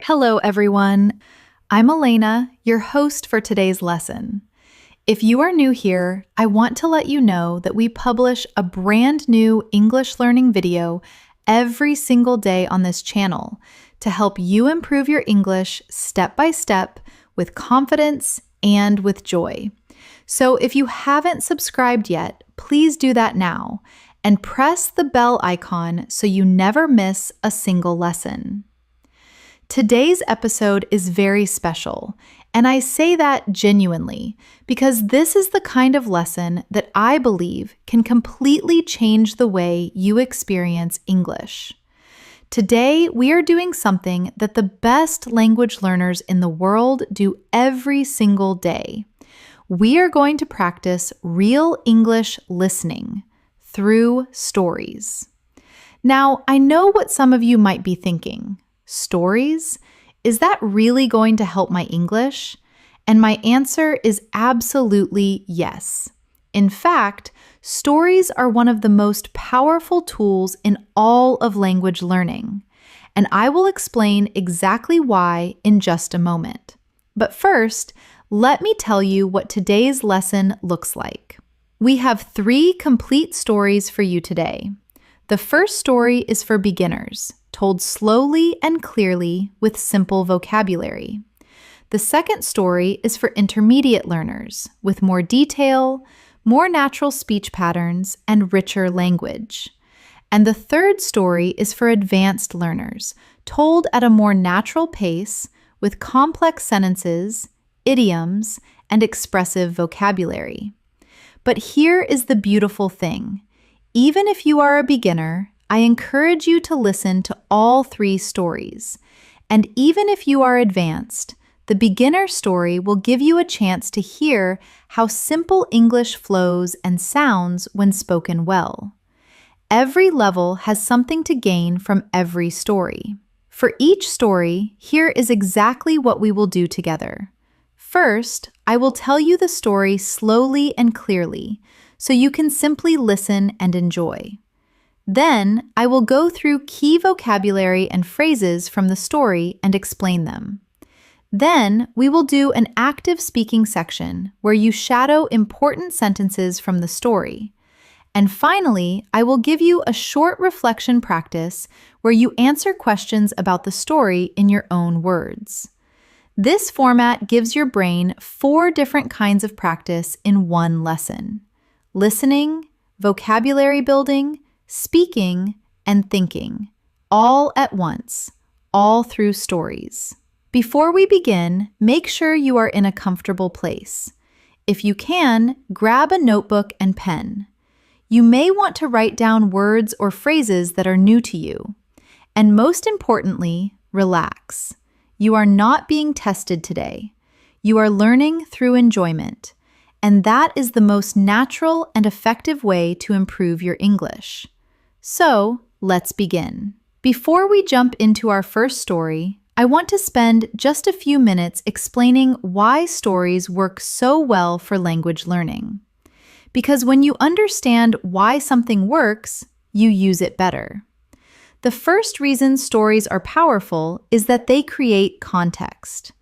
Hello, everyone. I'm Elena, your host for today's lesson. If you are new here, I want to let you know that we publish a brand new English learning video every single day on this channel to help you improve your English step by step with confidence and with joy. So if you haven't subscribed yet, please do that now and press the bell icon so you never miss a single lesson. Today's episode is very special, and I say that genuinely because this is the kind of lesson that I believe can completely change the way you experience English. Today, we are doing something that the best language learners in the world do every single day. We are going to practice real English listening through stories. Now, I know what some of you might be thinking. Stories? Is that really going to help my English? And my answer is absolutely yes. In fact, stories are one of the most powerful tools in all of language learning. And I will explain exactly why in just a moment. But first, let me tell you what today's lesson looks like. We have 3 complete stories for you today. The first story is for beginners, told slowly and clearly with simple vocabulary. The second story is for intermediate learners, with more detail, more natural speech patterns, and richer language. And the third story is for advanced learners, told at a more natural pace, with complex sentences, idioms, and expressive vocabulary. But here is the beautiful thing. Even if you are a beginner, I encourage you to listen to all 3 stories. And even if you are advanced, the beginner story will give you a chance to hear how simple English flows and sounds when spoken well. Every level has something to gain from every story. For each story, here is exactly what we will do together. First, I will tell you the story slowly and clearly, so you can simply listen and enjoy. Then, I will go through key vocabulary and phrases from the story and explain them. Then, we will do an active speaking section where you shadow important sentences from the story. And finally, I will give you a short reflection practice where you answer questions about the story in your own words. This format gives your brain 4 different kinds of practice in one lesson: listening, vocabulary building, speaking, and thinking, all at once, all through stories. Before we begin, make sure you are in a comfortable place. If you can, grab a notebook and pen. You may want to write down words or phrases that are new to you. And most importantly, relax. You are not being tested today. You are learning through enjoyment. And that is the most natural and effective way to improve your English. So, let's begin. Before we jump into our first story, I want to spend just a few minutes explaining why stories work so well for language learning. Because when you understand why something works, you use it better. The first reason stories are powerful is that they create context.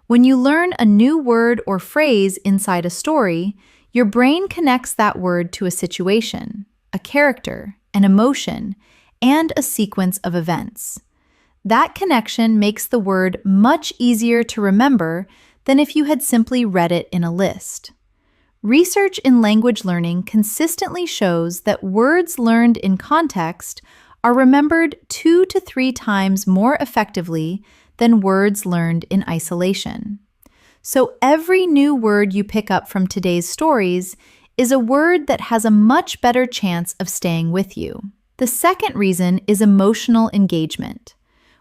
When you learn a new word or phrase inside a story, your brain connects that word to a situation, a character, an emotion, and a sequence of events. That connection makes the word much easier to remember than if you had simply read it in a list. Research in language learning consistently shows that words learned in context are remembered 2 to 3 times more effectively than words learned in isolation. So every new word you pick up from today's stories is a word that has a much better chance of staying with you. The second reason is emotional engagement.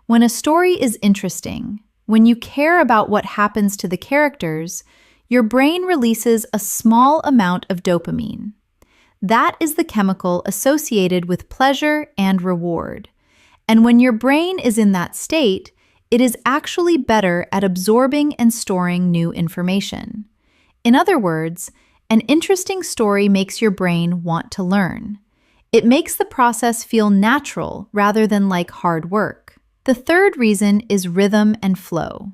When a story is interesting, when you care about what happens to the characters, your brain releases a small amount of dopamine. That is the chemical associated with pleasure and reward. And when your brain is in that state, it is actually better at absorbing and storing new information. In other words, an interesting story makes your brain want to learn. It makes the process feel natural rather than like hard work. The third reason is rhythm and flow.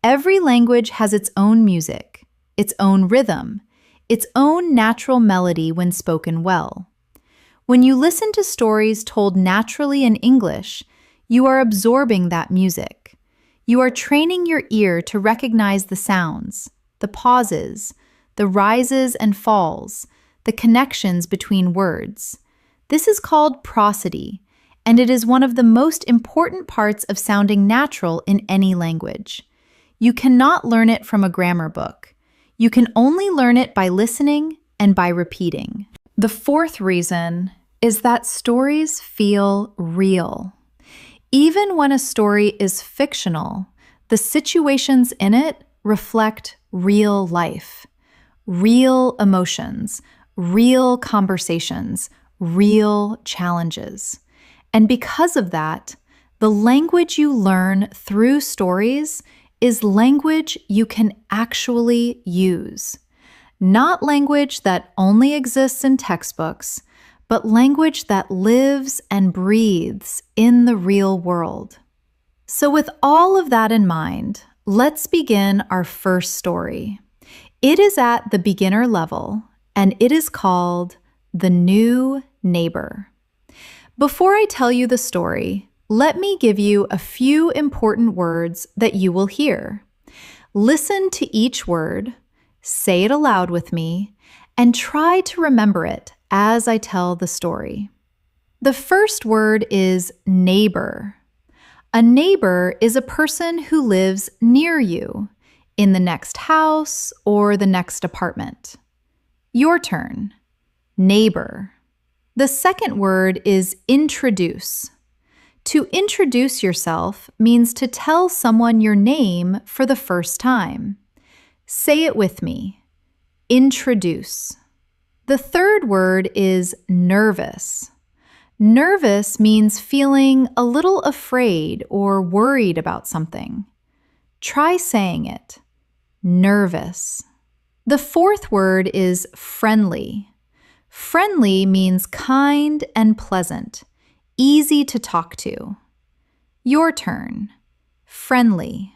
Every language has its own music, its own rhythm, its own natural melody when spoken well. When you listen to stories told naturally in English, you are absorbing that music. You are training your ear to recognize the sounds, the pauses, the rises and falls, the connections between words. This is called prosody, and it is one of the most important parts of sounding natural in any language. You cannot learn it from a grammar book. You can only learn it by listening and by repeating. The fourth reason is that stories feel real. Even when a story is fictional, the situations in it reflect real life, real emotions, real conversations, real challenges. And because of that, the language you learn through stories is language you can actually use. Not language that only exists in textbooks, but language that lives and breathes in the real world. So with all of that in mind, let's begin our first story. It is at the beginner level, and it is called The New Neighbor. Before I tell you the story, let me give you a few important words that you will hear. Listen to each word, say it aloud with me, and try to remember it as I tell the story. The first word is neighbor. A neighbor is a person who lives near you, in the next house or the next apartment. Your turn. Neighbor. The second word is introduce. To introduce yourself means to tell someone your name for the first time. Say it with me. Introduce. The third word is nervous. Nervous means feeling a little afraid or worried about something. Try saying it. Nervous. The fourth word is friendly. Friendly means kind and pleasant, easy to talk to. Your turn. Friendly.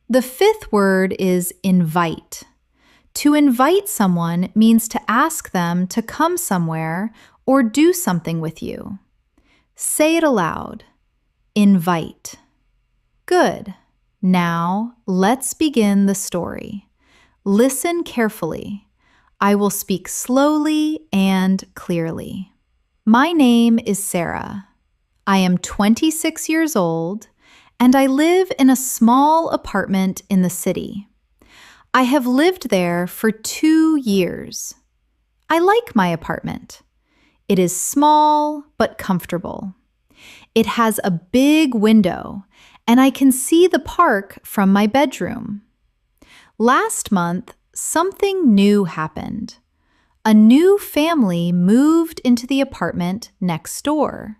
The fifth word is invite. To invite someone means to ask them to come somewhere or do something with you. Say it aloud. Invite. Good. Now, let's begin the story. Listen carefully. I will speak slowly and clearly. My name is Sarah. I am 26 years old, and I live in a small apartment in the city. I have lived there for 2 years. I like my apartment. It is small but comfortable. It has a big window, and I can see the park from my bedroom. Last month, something new happened. A new family moved into the apartment next door.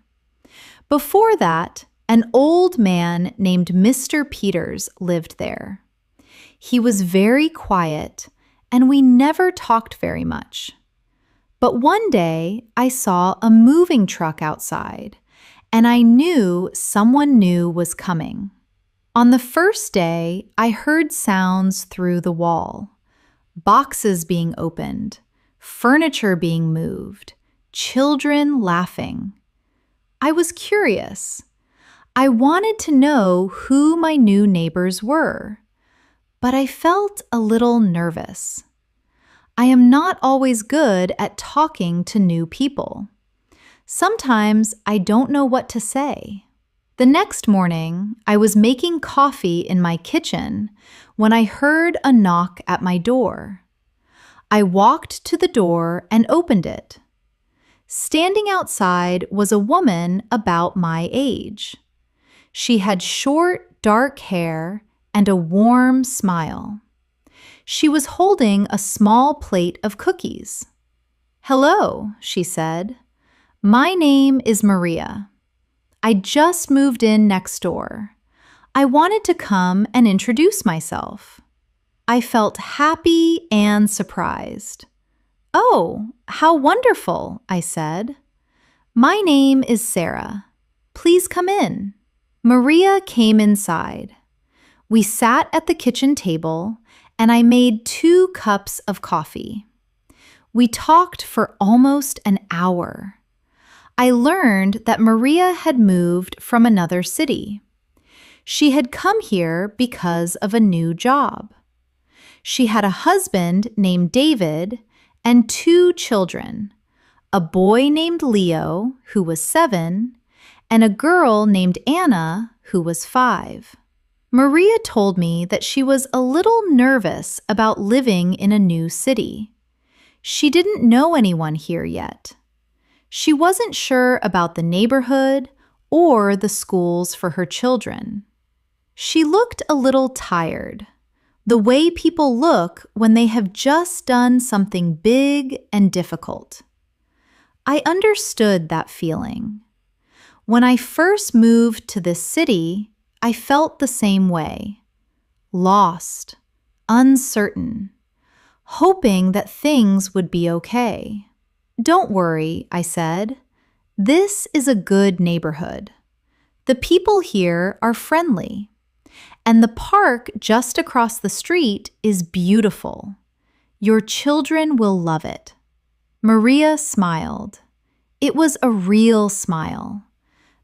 Before that, an old man named Mr. Peters lived there. He was very quiet, and we never talked very much. But one day, I saw a moving truck outside, and I knew someone new was coming. On the first day, I heard sounds through the wall. Boxes being opened, furniture being moved, children laughing. I was curious. I wanted to know who my new neighbors were, but I felt a little nervous. I am not always good at talking to new people. Sometimes I don't know what to say. The next morning, I was making coffee in my kitchen when I heard a knock at my door. I walked to the door and opened it. Standing outside was a woman about my age. She had short, dark hair and a warm smile. She was holding a small plate of cookies. "Hello," she said. "My name is Maria. I just moved in next door. I wanted to come and introduce myself." I felt happy and surprised. "Oh, how wonderful," I said. "My name is Sarah. Please come in." Maria came inside. We sat at the kitchen table, and I made 2 cups of coffee. We talked for almost an hour. I learned that Maria had moved from another city. She had come here because of a new job. She had a husband named David and 2 children, a boy named Leo, who was 7, and a girl named Anna, who was 5. Maria told me that she was a little nervous about living in a new city. She didn't know anyone here yet. She wasn't sure about the neighborhood or the schools for her children. She looked a little tired, the way people look when they have just done something big and difficult. I understood that feeling. When I first moved to this city, I felt the same way. Lost, uncertain, hoping that things would be okay. "Don't worry," I said. "This is a good neighborhood. The people here are friendly, and the park just across the street is beautiful. Your children will love it." Maria smiled. It was a real smile,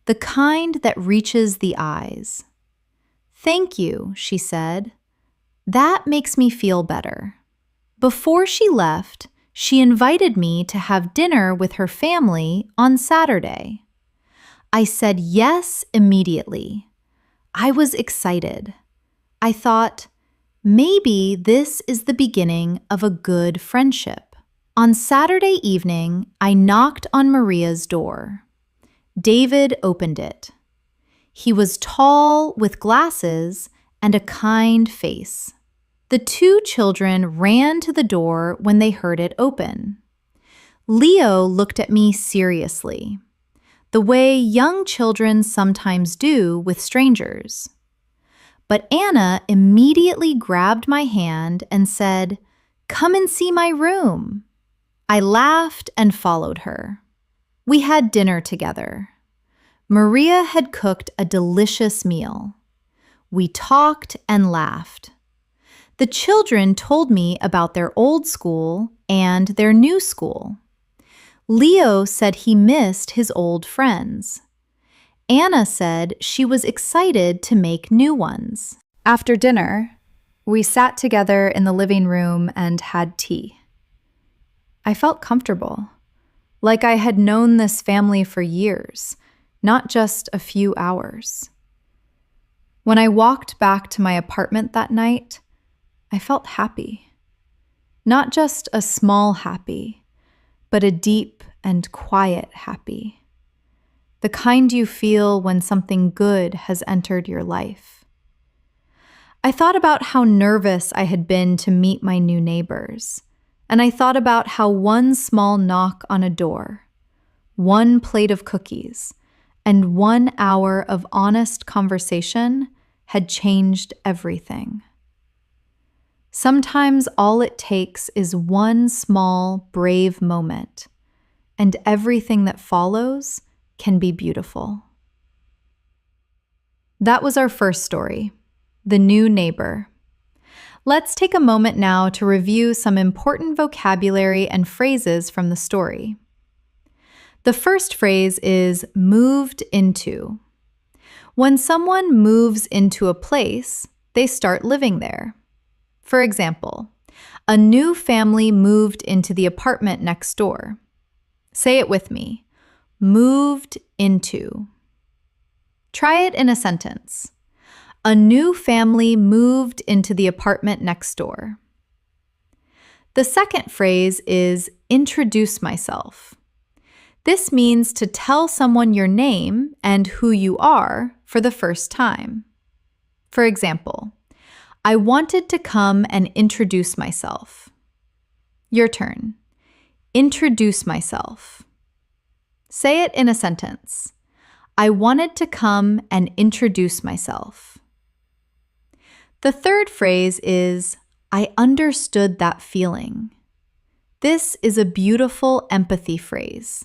the kind that reaches the eyes. "Thank you," she said. "That makes me feel better." Before she left, she invited me to have dinner with her family on Saturday. I said yes immediately. I was excited. I thought, maybe this is the beginning of a good friendship. On Saturday evening, I knocked on Maria's door. David opened it. He was tall with glasses and a kind face. The 2 children ran to the door when they heard it open. Leo looked at me seriously, the way young children sometimes do with strangers. But Anna immediately grabbed my hand and said, "Come and see my room." I laughed and followed her. We had dinner together. Maria had cooked a delicious meal. We talked and laughed. The children told me about their old school and their new school. Leo said he missed his old friends. Anna said she was excited to make new ones. After dinner, we sat together in the living room and had tea. I felt comfortable, like I had known this family for years, not just a few hours. When I walked back to my apartment that night, I felt happy. Not just a small happy, but a deep and quiet happy. The kind you feel when something good has entered your life. I thought about how nervous I had been to meet my new neighbors, and I thought about how one small knock on a door, one plate of cookies, and 1 hour of honest conversation had changed everything. Sometimes all it takes is one small, brave moment, and everything that follows can be beautiful. That was our first story, The New Neighbor. Let's take a moment now to review some important vocabulary and phrases from the story. The first phrase is moved into. When someone moves into a place, they start living there. For example, a new family moved into the apartment next door. Say it with me. Moved into. Try it in a sentence. A new family moved into the apartment next door. The second phrase is introduce myself. This means to tell someone your name and who you are for the first time. For example, I wanted to come and introduce myself. Your turn. Introduce myself. Say it in a sentence. I wanted to come and introduce myself. The third phrase is, I understood that feeling. This is a beautiful empathy phrase.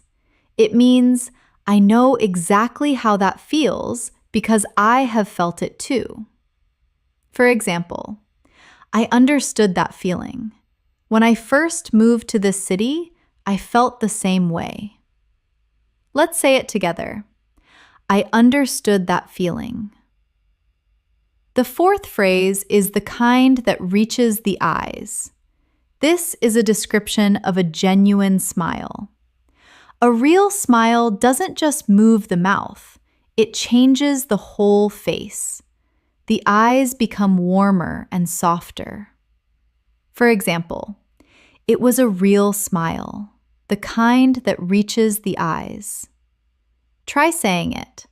It means, I know exactly how that feels because I have felt it too. For example, I understood that feeling. When I first moved to this city, I felt the same way. Let's say it together. I understood that feeling. The fourth phrase is the kind that reaches the eyes. This is a description of a genuine smile. A real smile doesn't just move the mouth, it changes the whole face. The eyes become warmer and softer. For example, it was a real smile, the kind that reaches the eyes. Try saying it,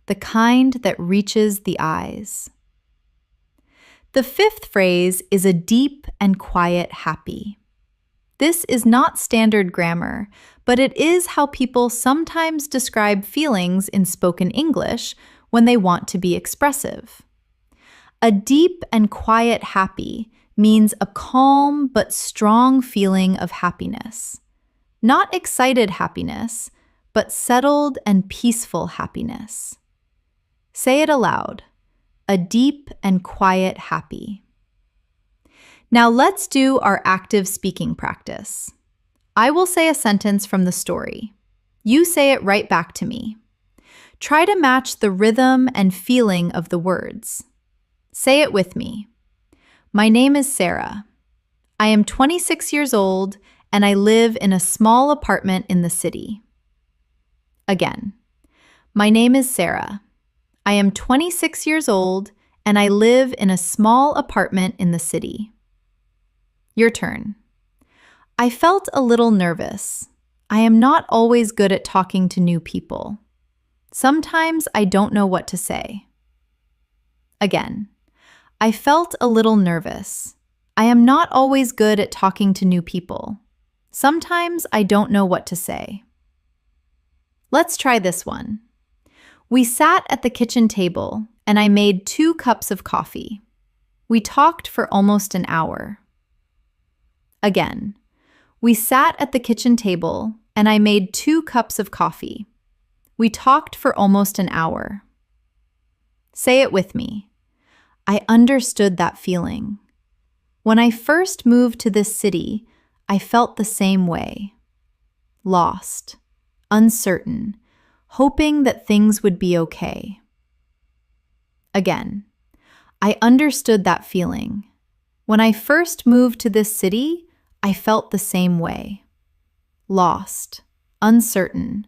the kind that reaches the eyes. The fifth phrase is a deep and quiet happy. This is not standard grammar, but it is how people sometimes describe feelings in spoken English when they want to be expressive. A deep and quiet happy means a calm but strong feeling of happiness. Not excited happiness, but settled and peaceful happiness. Say it aloud. A deep and quiet happy. Now let's do our active speaking practice. I will say a sentence from the story. You say it right back to me. Try to match the rhythm and feeling of the words. Say it with me. My name is Sarah. I am 26 years old and I live in a small apartment in the city. Again. My name is Sarah. I am 26 years old and I live in a small apartment in the city. Your turn. I felt a little nervous. I am not always good at talking to new people. Sometimes I don't know what to say. Again. I felt a little nervous. I am not always good at talking to new people. Sometimes I don't know what to say. Let's try this one. We sat at the kitchen table and I made 2 cups of coffee. We talked for almost an hour. Again, we sat at the kitchen table and I made 2 cups of coffee. We talked for almost an hour. Say it with me. I understood that feeling. When I first moved to this city, I felt the same way. Lost, uncertain, hoping that things would be okay. Again, I understood that feeling. When I first moved to this city, I felt the same way. Lost, uncertain,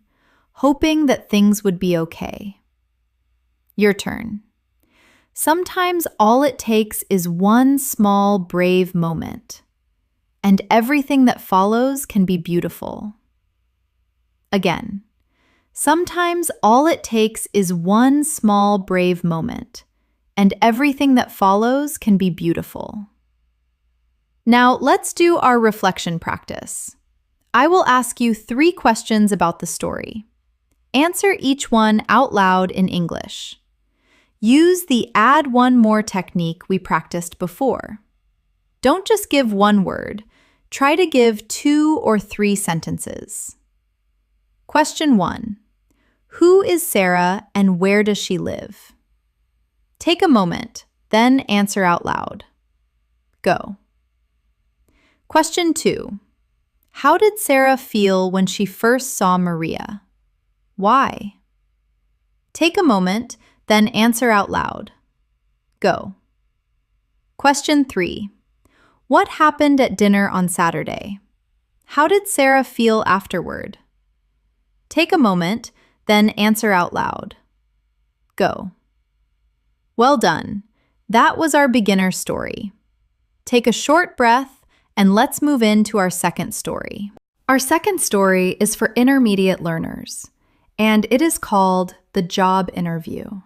hoping that things would be okay. Your turn. Sometimes all it takes is one small, brave moment, and everything that follows can be beautiful. Again. Sometimes all it takes is one small, brave moment, and everything that follows can be beautiful. Now, let's do our reflection practice. I will ask you 3 questions about the story. Answer each one out loud in English. Use the add one more technique we practiced before. Don't just give one word. Try to give 2 or 3 sentences. Question 1. Who is Sarah and where does she live? Take a moment, then answer out loud. Go. Question 2. How did Sarah feel when she first saw Maria? Why? Take a moment, then answer out loud. Go. Question 3. What happened at dinner on Saturday? How did Sarah feel afterward? Take a moment, then answer out loud. Go. Well done. That was our beginner story. Take a short breath and let's move into our second story. Our second story is for intermediate learners, and it is called The Job Interview.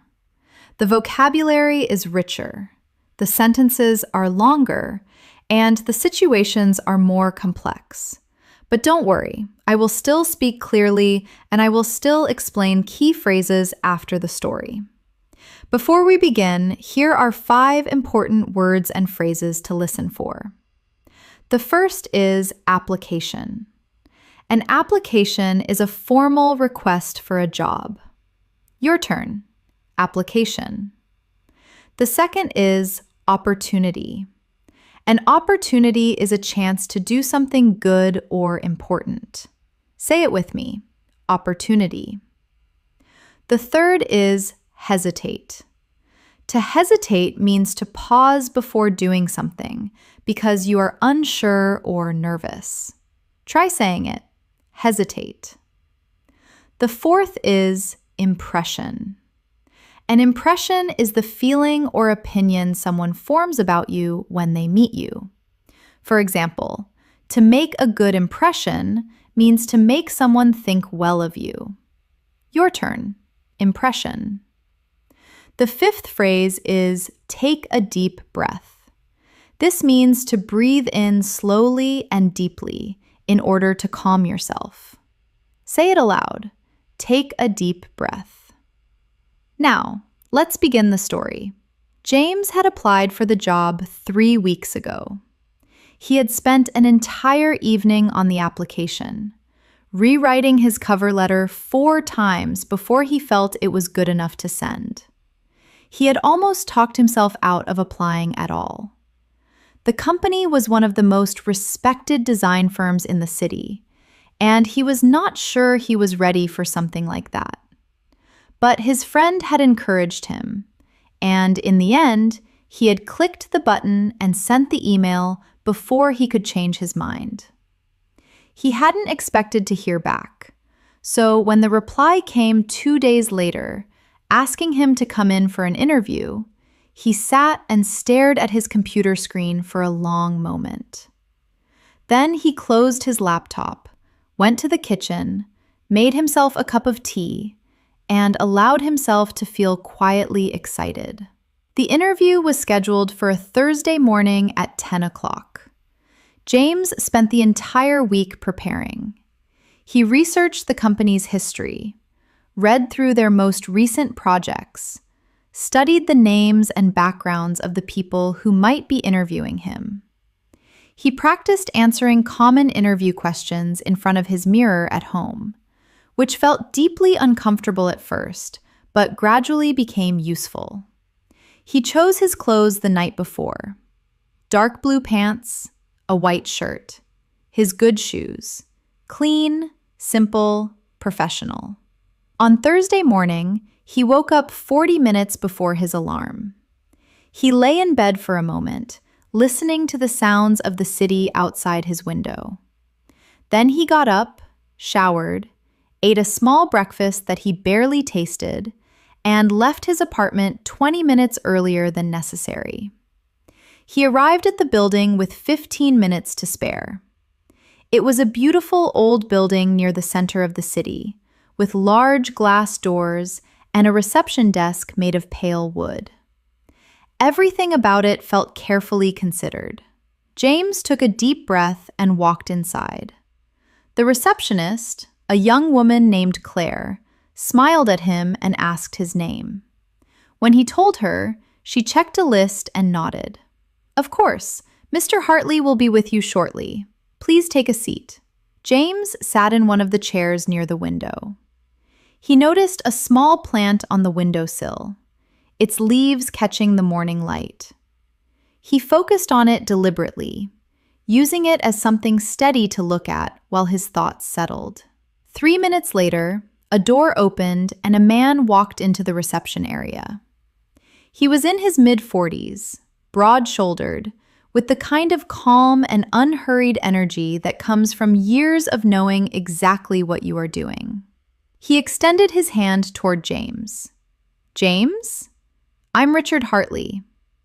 The vocabulary is richer, the sentences are longer, and the situations are more complex. But don't worry, I will still speak clearly and I will still explain key phrases after the story. Before we begin, here are 5 important words and phrases to listen for. The first is application. An application is a formal request for a job. Your turn. application. The second is opportunity. An opportunity is a chance to do something good or important. Say it with me, opportunity. The third is hesitate. To hesitate means to pause before doing something because you are unsure or nervous. Try saying it, hesitate. The fourth is impression. An impression is the feeling or opinion someone forms about you when they meet you. For example, to make a good impression means to make someone think well of you. Your turn, impression. The fifth phrase is take a deep breath. This means to breathe in slowly and deeply in order to calm yourself. Say it aloud, take a deep breath. Now, let's begin the story. James had applied for the job 3 weeks ago. He had spent an entire evening on the application, rewriting his cover letter 4 times before he felt it was good enough to send. He had almost talked himself out of applying at all. The company was one of the most respected design firms in the city, and he was not sure he was ready for something like that. But his friend had encouraged him, and in the end, he had clicked the button and sent the email before he could change his mind. He hadn't expected to hear back, so when the reply came 2 days later, asking him to come in for an interview, he sat and stared at his computer screen for a long moment. Then he closed his laptop, went to the kitchen, made himself a cup of tea, and allowed himself to feel quietly excited. The interview was scheduled for a Thursday morning at 10 o'clock. James spent the entire week preparing. He researched the company's history, read through their most recent projects, studied the names and backgrounds of the people who might be interviewing him. He practiced answering common interview questions in front of his mirror at home, which felt deeply uncomfortable at first, but gradually became useful. He chose his clothes the night before: dark blue pants, a white shirt, his good shoes, clean, simple, professional. On Thursday morning, he woke up 40 minutes before his alarm. He lay in bed for a moment, listening to the sounds of the city outside his window. Then he got up, showered, ate a small breakfast that he barely tasted, and left his apartment 20 minutes earlier than necessary. He arrived at the building with 15 minutes to spare. It was a beautiful old building near the center of the city, with large glass doors and a reception desk made of pale wood. Everything about it felt carefully considered. James took a deep breath and walked inside. The receptionist, a young woman named Claire, smiled at him and asked his name. When he told her, she checked a list and nodded. "Of course, Mr. Hartley will be with you shortly. Please take a seat." James sat in one of the chairs near the window. He noticed a small plant on the windowsill, its leaves catching the morning light. He focused on it deliberately, using it as something steady to look at while his thoughts settled. 3 minutes later, a door opened and a man walked into the reception area. He was in his mid-40s, broad-shouldered, with the kind of calm and unhurried energy that comes from years of knowing exactly what you are doing. He extended his hand toward James. "James? I'm Richard Hartley.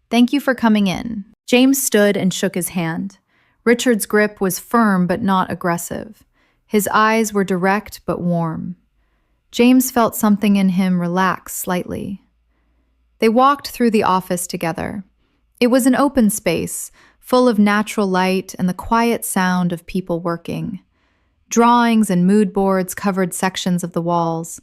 Thank you for coming in." James stood and shook his hand. Richard's grip was firm but not aggressive. His eyes were direct but warm. James felt something in him relax slightly. They walked through the office together. It was an open space, full of natural light and the quiet sound of people working. Drawings and mood boards covered sections of the walls.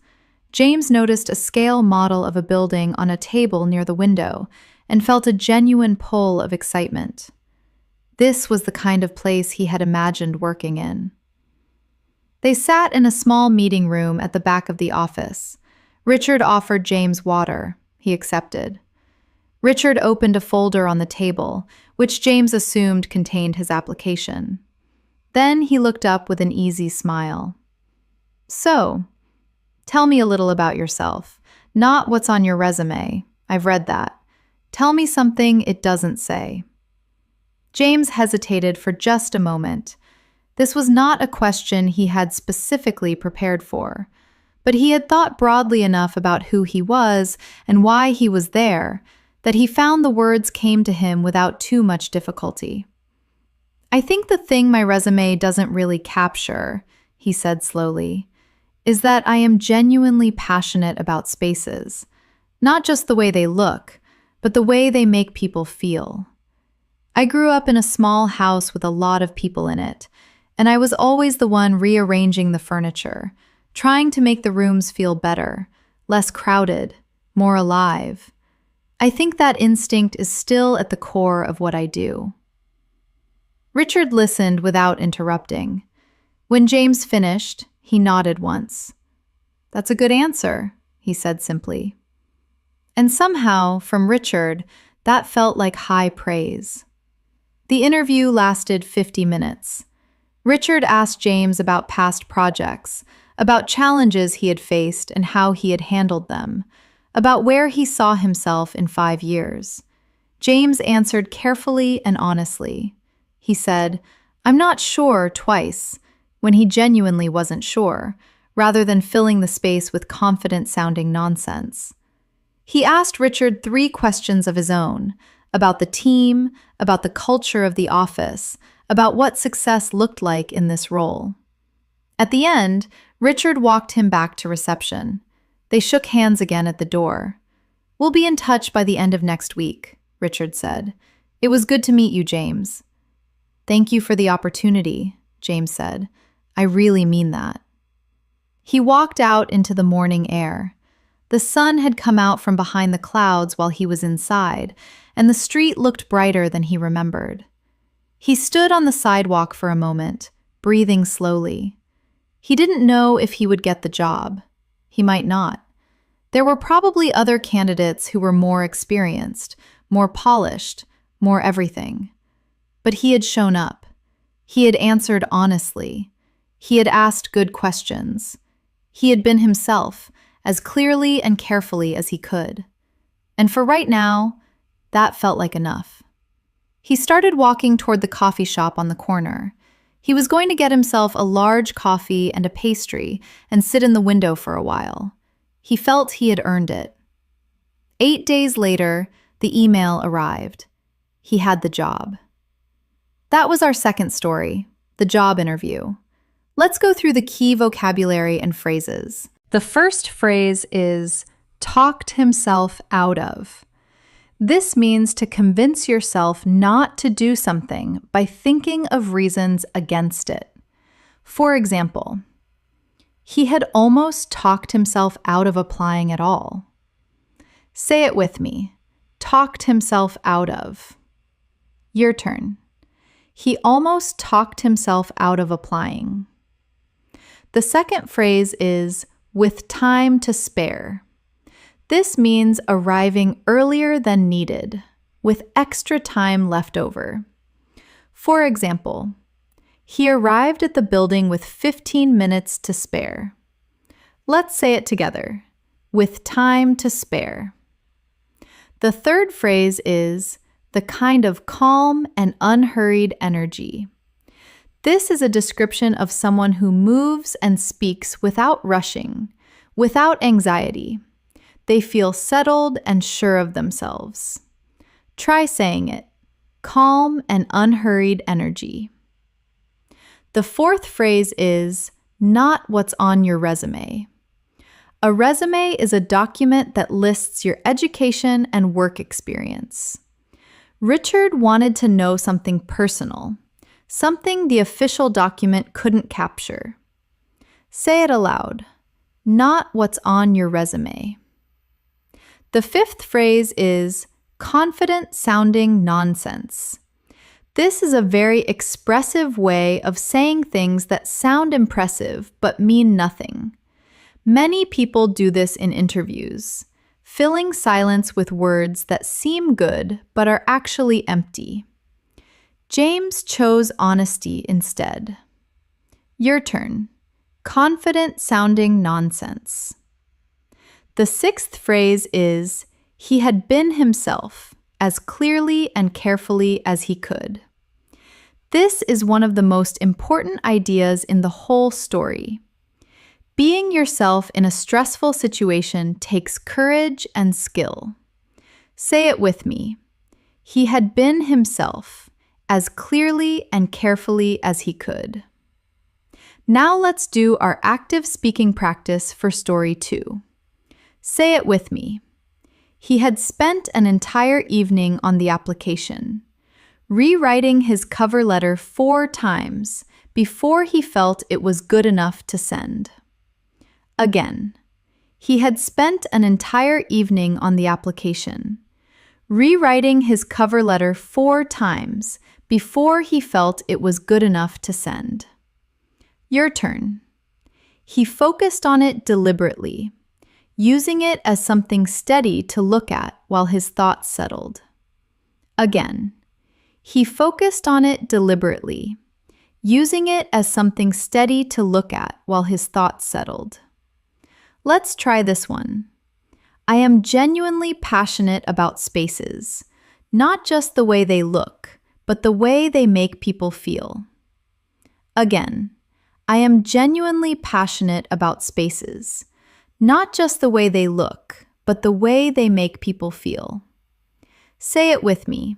James noticed a scale model of a building on a table near the window and felt a genuine pull of excitement. This was the kind of place he had imagined working in. They sat in a small meeting room at the back of the office. Richard offered James water, he accepted. Richard opened a folder on the table, which James assumed contained his application. Then he looked up with an easy smile. So, tell me a little about yourself. Not what's on your resume. I've read that. Tell me something it doesn't say. James hesitated for just a moment. This was not a question he had specifically prepared for, but he had thought broadly enough about who he was and why he was there that he found the words came to him without too much difficulty. I think the thing my resume doesn't really capture, he said slowly, is that I am genuinely passionate about spaces, not just the way they look, but the way they make people feel. I grew up in a small house with a lot of people in it, and I was always the one rearranging the furniture, trying to make the rooms feel better, less crowded, more alive. I think that instinct is still at the core of what I do. Richard listened without interrupting. When James finished, he nodded once. That's a good answer, he said simply. And somehow, from Richard, that felt like high praise. The interview lasted 50 minutes. Richard asked James about past projects, about challenges he had faced and how he had handled them, about where he saw himself in 5 years. James answered carefully and honestly. He said, "I'm not sure," twice, when he genuinely wasn't sure, rather than filling the space with confident-sounding nonsense. He asked Richard 3 questions of his own, about the team, about the culture of the office, about what success looked like in this role. At the end, Richard walked him back to reception. They shook hands again at the door. "We'll be in touch by the end of next week," Richard said. "It was good to meet you, James." "Thank you for the opportunity," James said. "I really mean that." He walked out into the morning air. The sun had come out from behind the clouds while he was inside, and the street looked brighter than he remembered. He stood on the sidewalk for a moment, breathing slowly. He didn't know if he would get the job. He might not. There were probably other candidates who were more experienced, more polished, more everything. But he had shown up. He had answered honestly. He had asked good questions. He had been himself, as clearly and carefully as he could. And for right now, that felt like enough. He started walking toward the coffee shop on the corner. He was going to get himself a large coffee and a pastry and sit in the window for a while. He felt he had earned it. 8 days later, the email arrived. He had the job. That was our second story, the job interview. Let's go through the key vocabulary and phrases. The first phrase is talked himself out of. This means to convince yourself not to do something by thinking of reasons against it. For example, he had almost talked himself out of applying at all. Say it with me. Talked himself out of. Your turn. He almost talked himself out of applying. The second phrase is with time to spare. This means arriving earlier than needed, with extra time left over. For example, he arrived at the building with 15 minutes to spare. Let's say it together. With time to spare. The third phrase is the kind of calm and unhurried energy. This is a description of someone who moves and speaks without rushing, without anxiety. They feel settled and sure of themselves. Try saying it. Calm and unhurried energy. The fourth phrase is not what's on your resume. A resume is a document that lists your education and work experience. Richard wanted to know something personal, something the official document couldn't capture. Say it aloud. Not what's on your resume. The fifth phrase is confident-sounding nonsense. This is a very expressive way of saying things that sound impressive but mean nothing. Many people do this in interviews. Filling silence with words that seem good but are actually empty. James chose honesty instead. Your turn. Confident sounding nonsense. The sixth phrase is, he had been himself, as clearly and carefully as he could. This is one of the most important ideas in the whole story. Being yourself in a stressful situation takes courage and skill. Say it with me. He had been himself, as clearly and carefully as he could. Now let's do our active speaking practice for story 2. Say it with me. He had spent an entire evening on the application, rewriting his cover letter 4 times before he felt it was good enough to send. Again, he had spent an entire evening on the application, rewriting his cover letter 4 times before he felt it was good enough to send. Your turn. He focused on it deliberately, using it as something steady to look at while his thoughts settled. Again, he focused on it deliberately, using it as something steady to look at while his thoughts settled. Let's try this one. I am genuinely passionate about spaces, not just the way they look, but the way they make people feel. Again, I am genuinely passionate about spaces, not just the way they look, but the way they make people feel. Say it with me.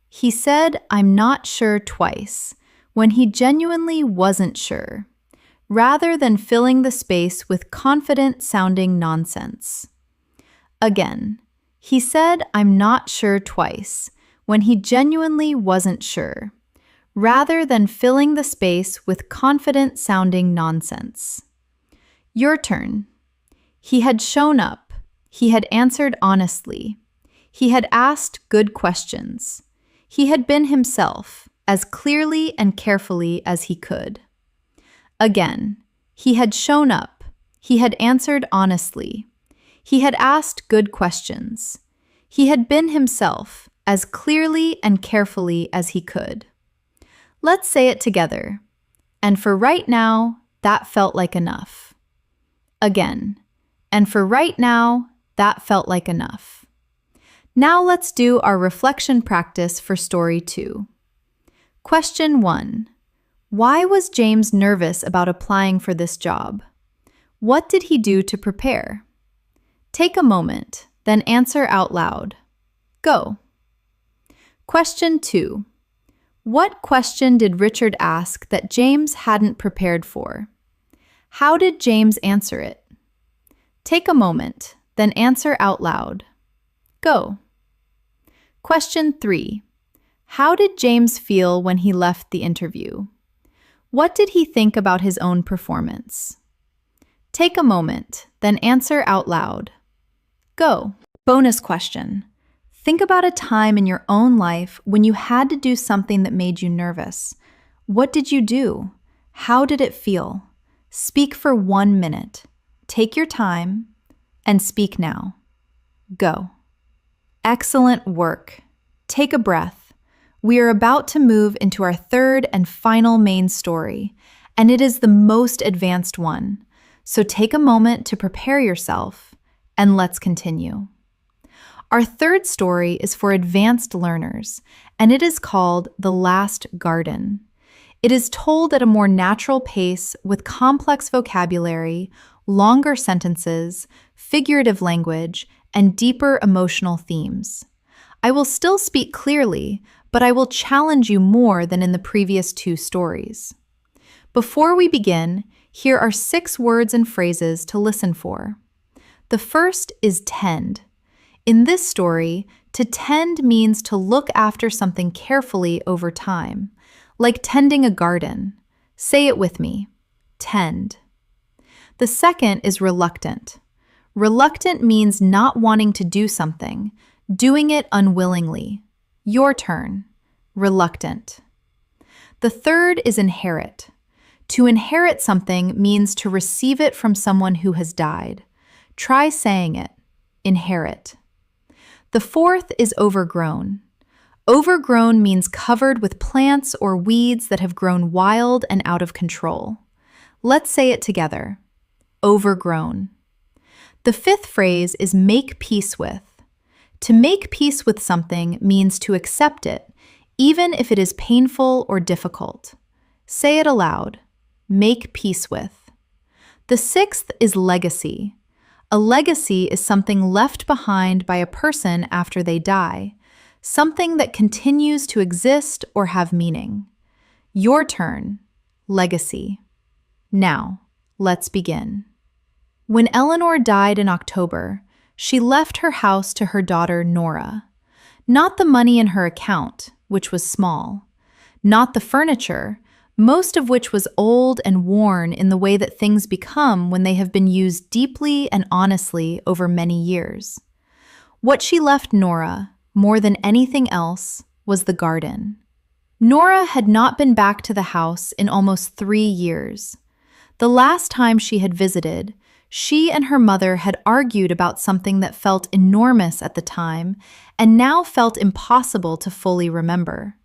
He said, I'm not sure twice, when he genuinely wasn't sure, rather than filling the space with confident-sounding nonsense. Again, he said, I'm not sure twice, when he genuinely wasn't sure, rather than filling the space with confident-sounding nonsense. Your turn. He had shown up. He had answered honestly. He had asked good questions. He had been himself, as clearly and carefully as he could. Again, he had shown up. He had answered honestly. He had asked good questions. He had been himself, as clearly and carefully as he could. Let's say it together. And for right now, that felt like enough. Again. And for right now, that felt like enough. Now let's do our reflection practice for story 2. Question 1. Why was James nervous about applying for this job? What did he do to prepare? Take a moment, then answer out loud. Go. Question 2. What question did Richard ask that James hadn't prepared for? How did James answer it? Take a moment, then answer out loud. Go. Question 3. How did James feel when he left the interview? What did he think about his own performance? Take a moment, then answer out loud. Go. Bonus question. Think about a time in your own life when you had to do something that made you nervous. What did you do? How did it feel? Speak for 1 minute. Take your time and speak now. Go. Excellent work. Take a breath. We are about to move into our third and final main story, and it is the most advanced one. So take a moment to prepare yourself, and let's continue. Our third story is for advanced learners, and it is called The Last Garden. It is told at a more natural pace with complex vocabulary, longer sentences, figurative language, and deeper emotional themes. I will still speak clearly, but I will challenge you more than in the previous 2 stories. Before we begin, here are 6 words and phrases to listen for. The first is tend. In this story, to tend means to look after something carefully over time, like tending a garden. Say it with me. Tend. The second is reluctant. Reluctant means not wanting to do something, doing it unwillingly. Your turn. Reluctant. The third is inherit. To inherit something means to receive it from someone who has died. Try saying it. inherit. The fourth is overgrown. Overgrown means covered with plants or weeds that have grown wild and out of control. Let's say it together. Overgrown. The fifth phrase is make peace with. To make peace with something means to accept it, even if it is painful or difficult. Say it aloud. Make peace with. The sixth is legacy. A legacy is something left behind by a person after they die, something that continues to exist or have meaning. Your turn. Legacy. Now, let's begin. When Eleanor died in October, she left her house to her daughter Nora. Not the money in her account, which was small. Not the furniture, most of which was old and worn in the way that things become when they have been used deeply and honestly over many years. What she left Nora, more than anything else, was the garden. Nora had not been back to the house in almost 3 years. The last time she had visited, she and her mother had argued about something that felt enormous at the time and now felt impossible to fully remember.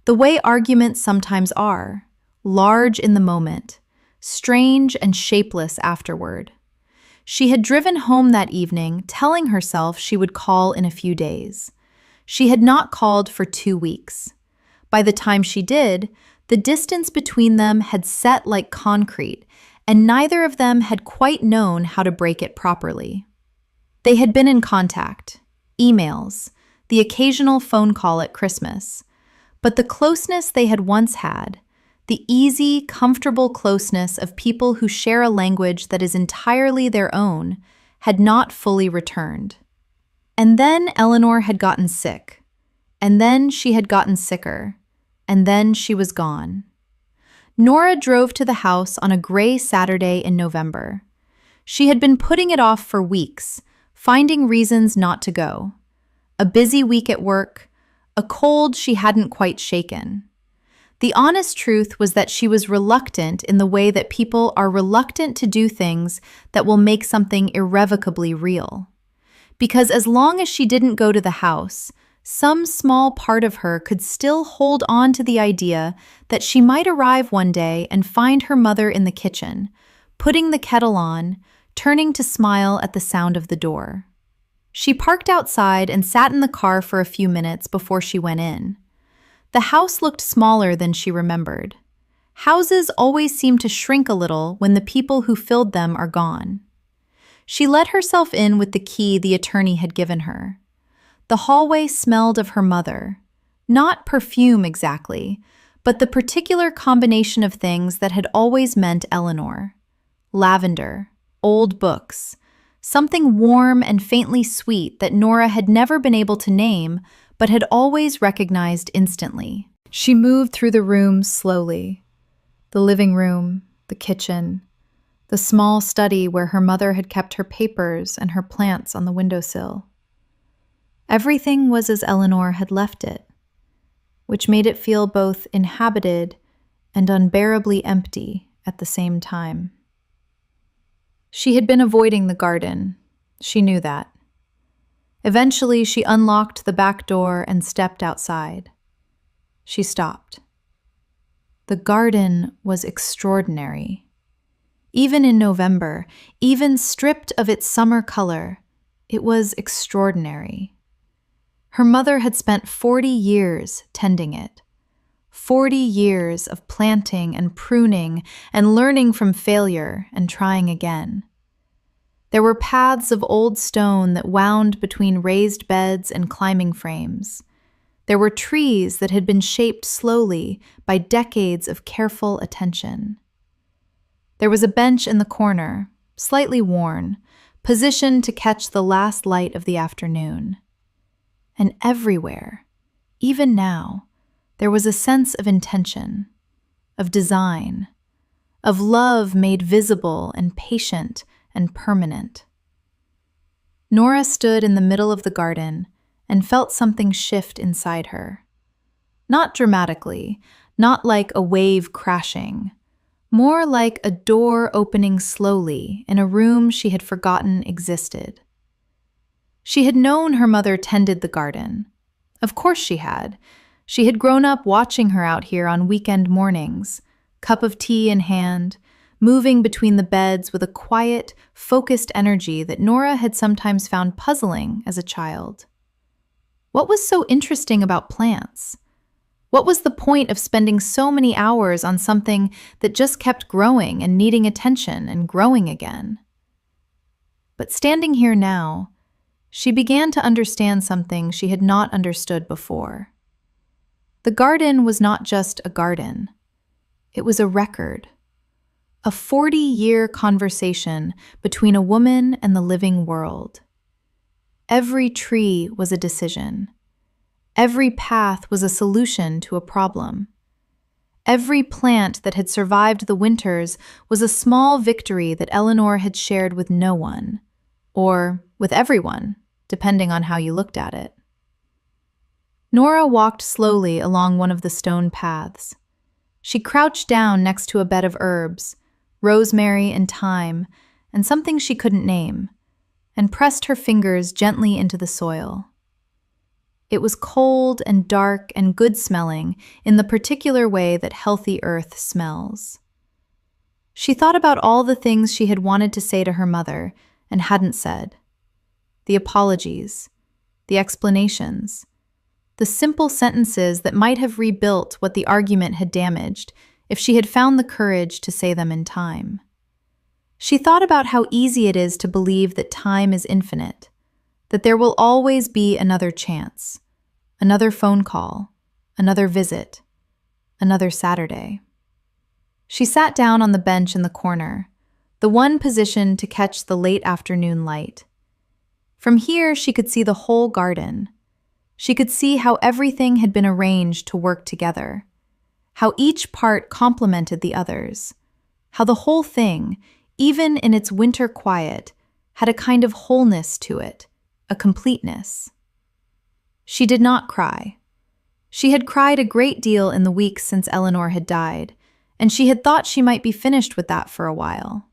The way arguments sometimes are, large in the moment, strange and shapeless afterward. She had driven home that evening, telling herself she would call in a few days. She had not called for 2 weeks. By the time she did, the distance between them had set like concrete, and neither of them had quite known how to break it properly. They had been in contact, emails, the occasional phone call at Christmas, but the closeness they had once had, the easy, comfortable closeness of people who share a language that is entirely their own, had not fully returned. And then Eleanor had gotten sick, and then she had gotten sicker, and then she was gone. Nora drove to the house on a gray Saturday in November. She had been putting it off for weeks, finding reasons not to go. A busy week at work, a cold she hadn't quite shaken. The honest truth was that she was reluctant in the way that people are reluctant to do things that will make something irrevocably real. Because as long as she didn't go to the house, some small part of her could still hold on to the idea that she might arrive one day and find her mother in the kitchen, putting the kettle on, turning to smile at the sound of the door. She parked outside and sat in the car for a few minutes before she went in. The house looked smaller than she remembered. Houses always seem to shrink a little when the people who filled them are gone. She let herself in with the key the attorney had given her. The hallway smelled of her mother. Not perfume exactly, but the particular combination of things that had always meant Eleanor. Lavender, old books, something warm and faintly sweet that Nora had never been able to name, but had always recognized instantly. She moved through the rooms slowly. The living room, the kitchen, the small study where her mother had kept her papers and her plants on the windowsill. Everything was as Eleanor had left it, which made it feel both inhabited and unbearably empty at the same time. She had been avoiding the garden. She knew that. Eventually, she unlocked the back door and stepped outside. She stopped. The garden was extraordinary. Even in November, even stripped of its summer color, it was extraordinary. Her mother had spent 40 years tending it. 40 years of planting and pruning and learning from failure and trying again. There were paths of old stone that wound between raised beds and climbing frames. There were trees that had been shaped slowly by decades of careful attention. There was a bench in the corner, slightly worn, positioned to catch the last light of the afternoon. And everywhere, even now, there was a sense of intention, of design, of love made visible and patient and permanent. Nora stood in the middle of the garden and felt something shift inside her. Not dramatically, not like a wave crashing, more like a door opening slowly in a room she had forgotten existed. She had known her mother tended the garden. Of course she had. She had grown up watching her out here on weekend mornings, cup of tea in hand, moving between the beds with a quiet, focused energy that Nora had sometimes found puzzling as a child. What was so interesting about plants? What was the point of spending so many hours on something that just kept growing and needing attention and growing again? But standing here now, she began to understand something she had not understood before. The garden was not just a garden. It was a record. A 40-year conversation between a woman and the living world. Every tree was a decision. Every path was a solution to a problem. Every plant that had survived the winters was a small victory that Eleanor had shared with no one, or with everyone, depending on how you looked at it. Nora walked slowly along one of the stone paths. She crouched down next to a bed of herbs, rosemary and thyme, and something she couldn't name, and pressed her fingers gently into the soil. It was cold and dark and good-smelling in the particular way that healthy earth smells. She thought about all the things she had wanted to say to her mother and hadn't said. The apologies, the explanations, the simple sentences that might have rebuilt what the argument had damaged if she had found the courage to say them in time. She thought about how easy it is to believe that time is infinite, that there will always be another chance, another phone call, another visit, another Saturday. She sat down on the bench in the corner, the one position to catch the late afternoon light. From here, she could see the whole garden. She could see how everything had been arranged to work together, how each part complemented the others, how the whole thing, even in its winter quiet, had a kind of wholeness to it, a completeness. She did not cry. She had cried a great deal in the weeks since Eleanor had died, and she had thought she might be finished with that for a while.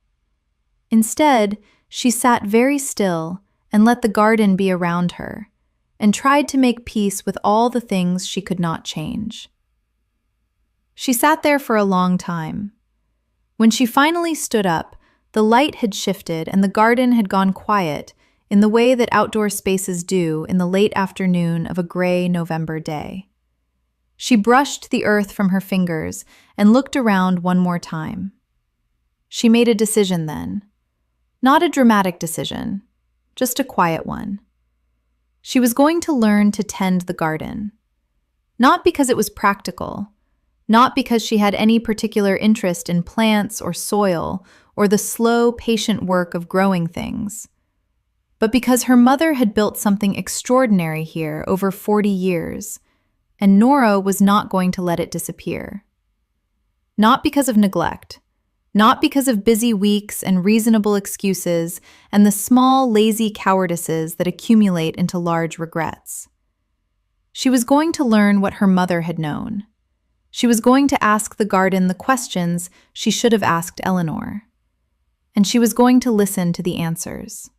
Instead, she sat very still and let the garden be around her, and tried to make peace with all the things she could not change. She sat there for a long time. When she finally stood up, the light had shifted and the garden had gone quiet in the way that outdoor spaces do in the late afternoon of a gray November day. She brushed the earth from her fingers and looked around one more time. She made a decision then. Not a dramatic decision, just a quiet one. She was going to learn to tend the garden. Not because it was practical, not because she had any particular interest in plants or soil or the slow, patient work of growing things, but because her mother had built something extraordinary here over 40 years, and Nora was not going to let it disappear. Not because of neglect, not because of busy weeks and reasonable excuses and the small, lazy cowardices that accumulate into large regrets. She was going to learn what her mother had known. She was going to ask the garden the questions she should have asked Eleanor. And she was going to listen to the answers.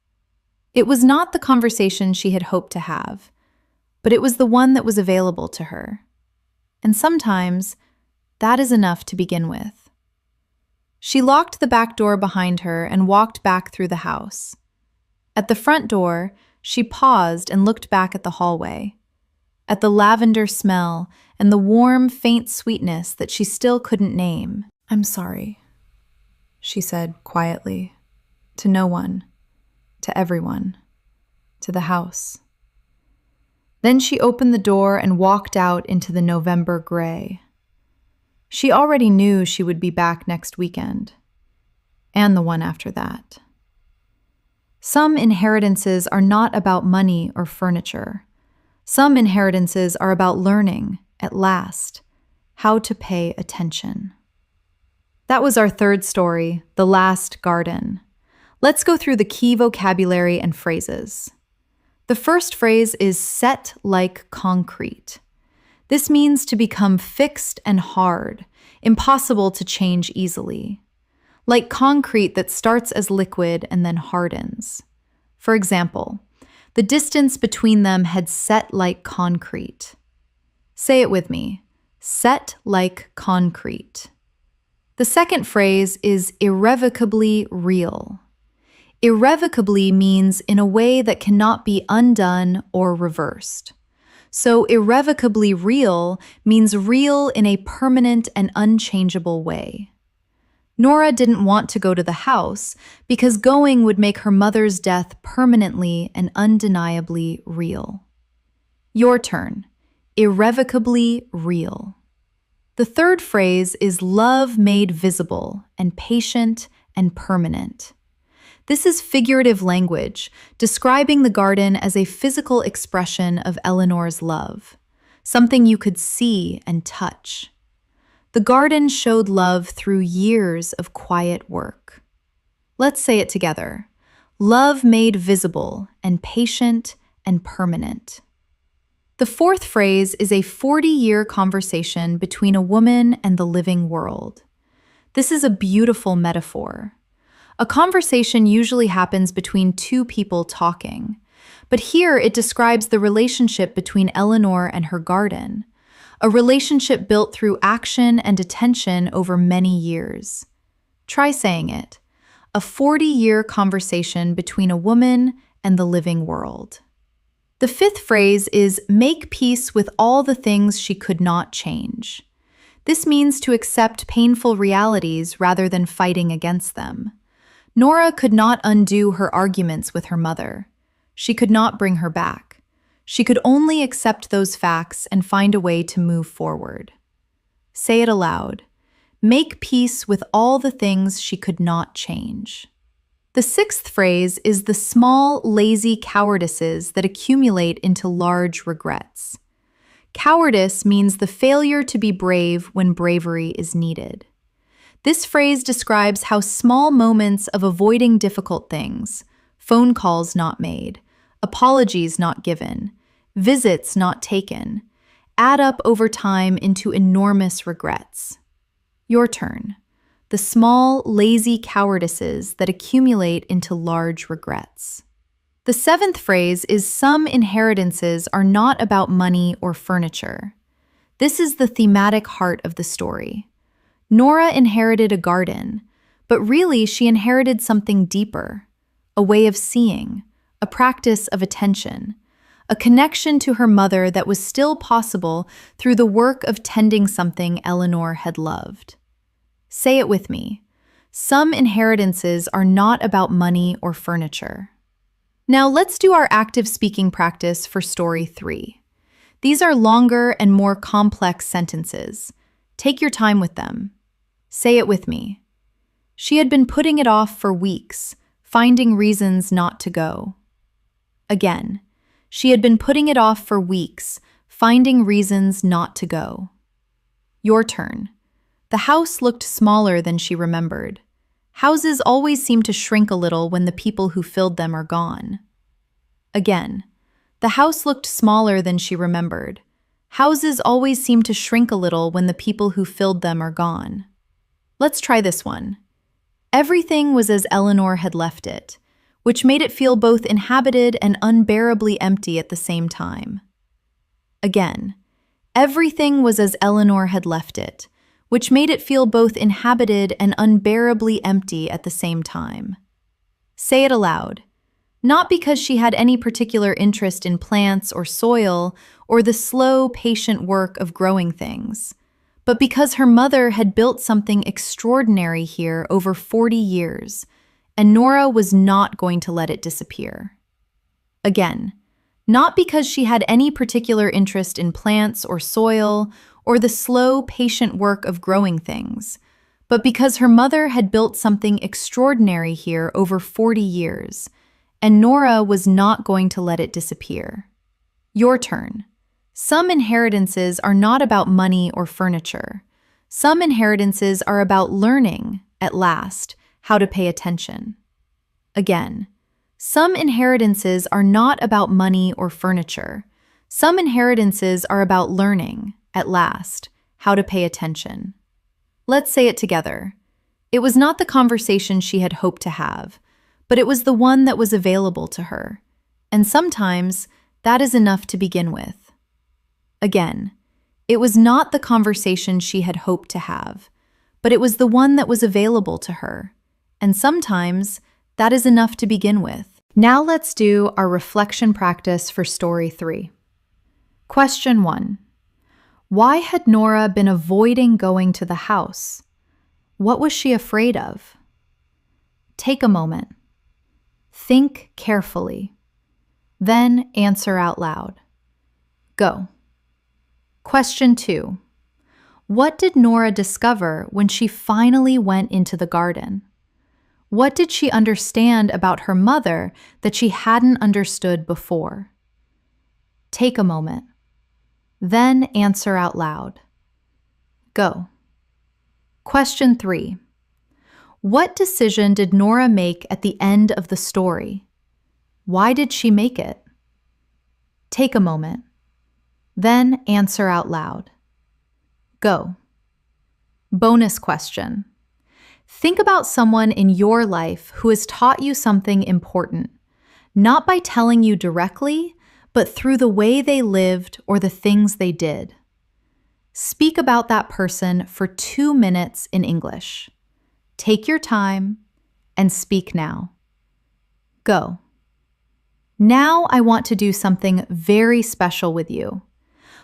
It was not the conversation she had hoped to have, but it was the one that was available to her. And sometimes, that is enough to begin with. She locked the back door behind her and walked back through the house. At the front door, she paused and looked back at the hallway, at the lavender smell and the warm, faint sweetness that she still couldn't name. "I'm sorry," she said quietly, to no one, to everyone, to the house. Then she opened the door and walked out into the November gray. She already knew she would be back next weekend, and the one after that. Some inheritances are not about money or furniture. Some inheritances are about learning, at last, how to pay attention. That was our third story, The Last Garden. Let's go through the key vocabulary and phrases. The first phrase is set like concrete. This means to become fixed and hard, impossible to change easily. Like concrete that starts as liquid and then hardens. For example, The distance between them had set like concrete. Say it with me. Set like concrete. The second phrase is irrevocably real. Irrevocably means in a way that cannot be undone or reversed. So irrevocably real means real in a permanent and unchangeable way. Nora didn't want to go to the house because going would make her mother's death permanently and undeniably real. Your turn. Irrevocably real. The third phrase is love made visible and patient and permanent. This is figurative language, describing the garden as a physical expression of Eleanor's love, something you could see and touch. The garden showed love through years of quiet work. Let's say it together. Love made visible and patient and permanent. The fourth phrase is a 40-year conversation between a woman and the living world. This is a beautiful metaphor. A conversation usually happens between two people talking, but here it describes the relationship between Eleanor and her garden, a relationship built through action and attention over many years. Try saying it. A 40-year conversation between a woman and the living world. The fifth phrase is make peace with all the things she could not change. This means to accept painful realities rather than fighting against them. Nora could not undo her arguments with her mother. She could not bring her back. She could only accept those facts and find a way to move forward. Say it aloud. Make peace with all the things she could not change. The sixth phrase is the small, lazy cowardices that accumulate into large regrets. Cowardice means the failure to be brave when bravery is needed. This phrase describes how small moments of avoiding difficult things, phone calls not made, apologies not given, visits not taken, add up over time into enormous regrets. Your turn. The small, lazy cowardices that accumulate into large regrets. The seventh phrase is some inheritances are not about money or furniture. This is the thematic heart of the story. Nora inherited a garden, but really she inherited something deeper, a way of seeing, a practice of attention, a connection to her mother that was still possible through the work of tending something Eleanor had loved. Say it with me. Some inheritances are not about money or furniture. Now let's do our active speaking practice for story 3. These are longer and more complex sentences. Take your time with them. Say it with me. She had been putting it off for weeks, finding reasons not to go. Again, she had been putting it off for weeks, finding reasons not to go. Your turn. The house looked smaller than she remembered. Houses always seem to shrink a little when the people who filled them are gone. Again, the house looked smaller than she remembered. Houses always seem to shrink a little when the people who filled them are gone. Let's try this one. Everything was as Eleanor had left it, which made it feel both inhabited and unbearably empty at the same time. Again, everything was as Eleanor had left it, which made it feel both inhabited and unbearably empty at the same time. Say it aloud. Not because she had any particular interest in plants or soil or the slow, patient work of growing things, but because her mother had built something extraordinary here over 40 years, and Nora was not going to let it disappear. Again, not because she had any particular interest in plants or soil or the slow, patient work of growing things, but because her mother had built something extraordinary here over 40 years, and Nora was not going to let it disappear. Your turn. Some inheritances are not about money or furniture. Some inheritances are about learning, at last, how to pay attention. Again, some inheritances are not about money or furniture. Some inheritances are about learning, at last, how to pay attention. Let's say it together. It was not the conversation she had hoped to have, but it was the one that was available to her. And sometimes that is enough to begin with. Again, it was not the conversation she had hoped to have, but it was the one that was available to her. And sometimes that is enough to begin with. Now let's do our reflection practice for story 3. Question 1. Why had Nora been avoiding going to the house? What was she afraid of? Take a moment. Think carefully. Then answer out loud. Go. Question 2. What did Nora discover when she finally went into the garden? What did she understand about her mother that she hadn't understood before? Take a moment. Then answer out loud. Go. Question 3. What decision did Nora make at the end of the story? Why did she make it? Take a moment. Then answer out loud. Go. Bonus question. Think about someone in your life who has taught you something important, not by telling you directly, but through the way they lived or the things they did. Speak about that person for 2 minutes in English. Take your time and speak now. Go. Now I want to do something very special with you.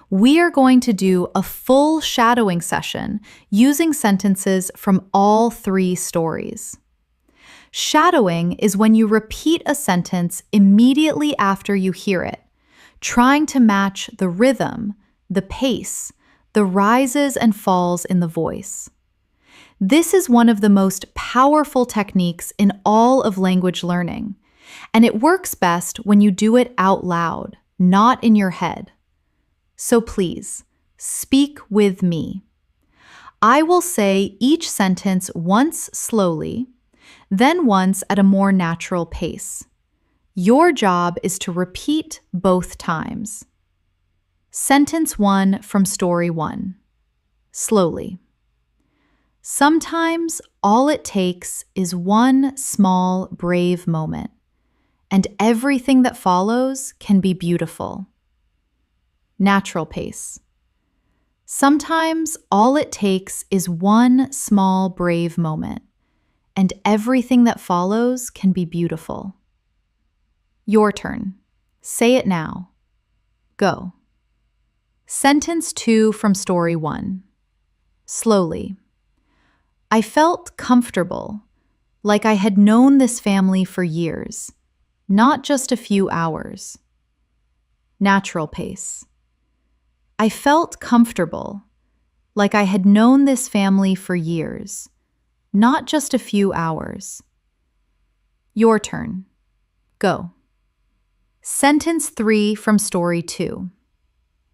We are going to do a full shadowing session using sentences from all 3 stories. Shadowing is when you repeat a sentence immediately after you hear it, trying to match the rhythm, the pace, the rises and falls in the voice. This is one of the most powerful techniques in all of language learning, and it works best when you do it out loud, not in your head. So please, speak with me. I will say each sentence once slowly, then once at a more natural pace. Your job is to repeat both times. Sentence 1 from story 1. Slowly. Sometimes all it takes is one small, brave moment, and everything that follows can be beautiful. Natural pace. Sometimes all it takes is one small, brave moment, and everything that follows can be beautiful. Your turn. Say it now. Go. Sentence 2 from story 1. Slowly. I felt comfortable, like I had known this family for years, not just a few hours. Natural pace. I felt comfortable, like I had known this family for years, not just a few hours. Your turn. Go. Sentence 3 from story 2.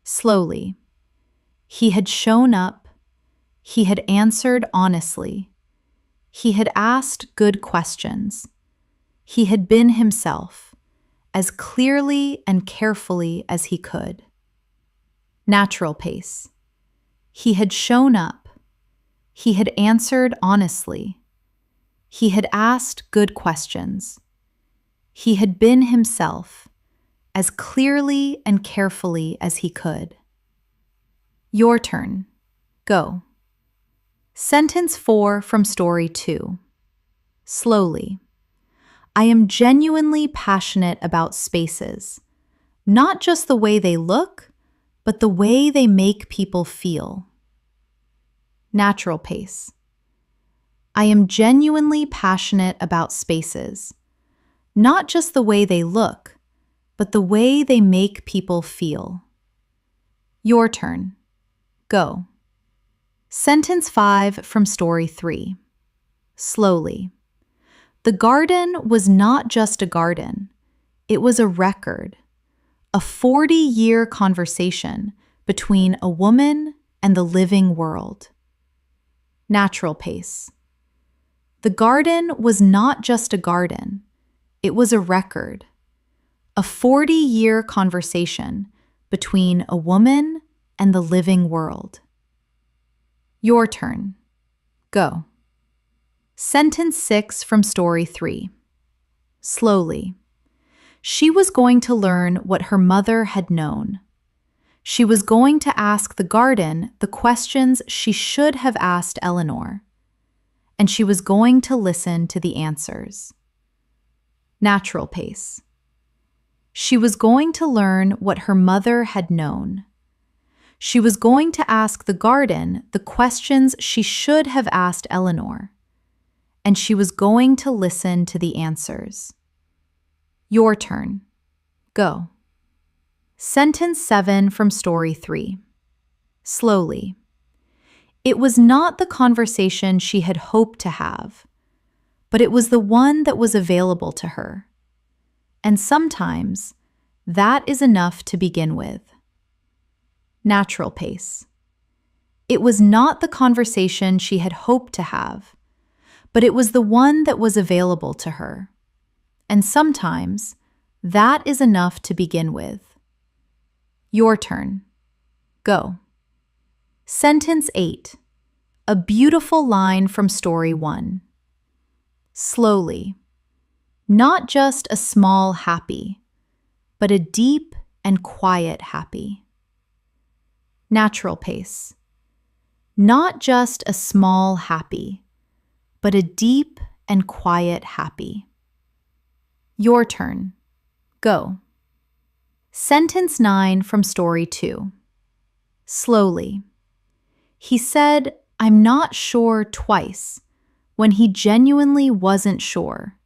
Slowly. He had shown up. He had answered honestly. He had asked good questions. He had been himself, as clearly and carefully as he could. Natural pace. He had shown up. He had answered honestly. He had asked good questions. He had been himself, as clearly and carefully as he could. Your turn. Go. Sentence 4 from story 2. Slowly. I am genuinely passionate about spaces, not just the way they look, but the way they make people feel. Natural pace. I am genuinely passionate about spaces, not just the way they look, but the way they make people feel. Your turn. Go. Sentence 5 from story 3. Slowly. The garden was not just a garden. It was a record, a 40-year conversation between a woman and the living world. Natural pace. The garden was not just a garden. It was a record, a 40-year conversation between a woman and the living world. Your turn. Go. Sentence 6 from story 3. Slowly. She was going to learn what her mother had known. She was going to ask the garden the questions she should have asked Eleanor. And she was going to listen to the answers. Natural pace. She was going to learn what her mother had known. She was going to ask the garden the questions she should have asked Eleanor. And she was going to listen to the answers. Your turn. Go. Sentence 7 from Story 3. Slowly. It was not the conversation she had hoped to have, but it was the one that was available to her. And sometimes, that is enough to begin with. Natural pace. It was not the conversation she had hoped to have, but it was the one that was available to her. And sometimes, that is enough to begin with. Your turn. Go. Sentence 8. A beautiful line from Story 1. Slowly. Not just a small happy, but a deep and quiet happy. Natural pace. Not just a small happy, but a deep and quiet happy. Your turn. Go. Sentence 9 from Story 2. Slowly. He said, "I'm not sure" twice, when he genuinely wasn't sure,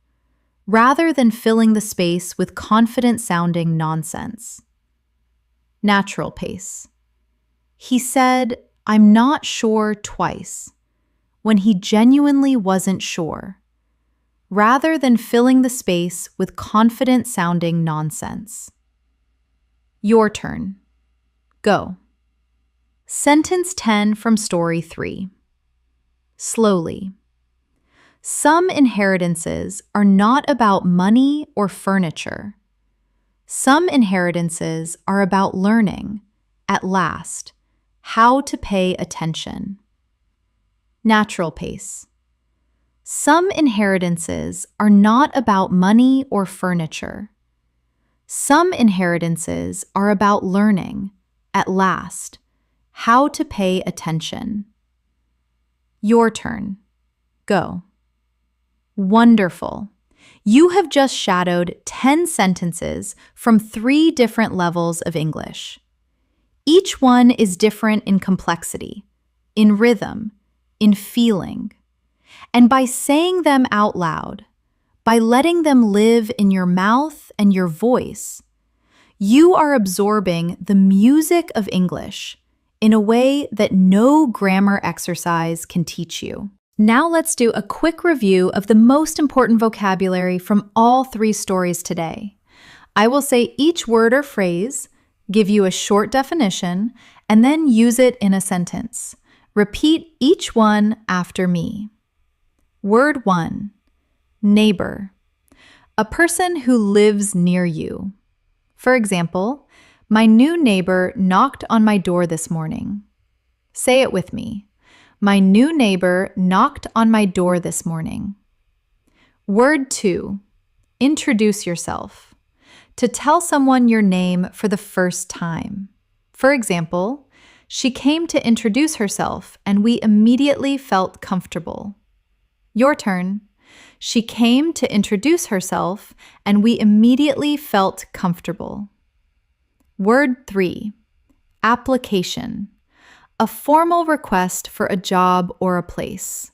rather than filling the space with confident-sounding nonsense. Natural pace. He said, "I'm not sure" twice, when he genuinely wasn't sure, rather than filling the space with confident-sounding nonsense. Your turn. Go. Sentence 10 from Story 3. Slowly. Some inheritances are not about money or furniture. Some inheritances are about learning, at last, how to pay attention. Natural pace. Some inheritances are not about money or furniture. Some inheritances are about learning, at last, how to pay attention. Your turn. Go. Wonderful. You have just shadowed 10 sentences from 3 different levels of English. Each one is different in complexity, in rhythm, in feeling. And by saying them out loud, by letting them live in your mouth and your voice, you are absorbing the music of English in a way that no grammar exercise can teach you. Now let's do a quick review of the most important vocabulary from all 3 stories today. I will say each word or phrase, give you a short definition, and then use it in a sentence. Repeat each one after me. Word 1. Neighbor. A person who lives near you. For example, my new neighbor knocked on my door this morning. Say it with me. My new neighbor knocked on my door this morning. Word 2. Introduce yourself. To tell someone your name for the first time. For example, she came to introduce herself and we immediately felt comfortable. Your turn. She came to introduce herself and we immediately felt comfortable. Word 3. Application. A formal request for a job or a place.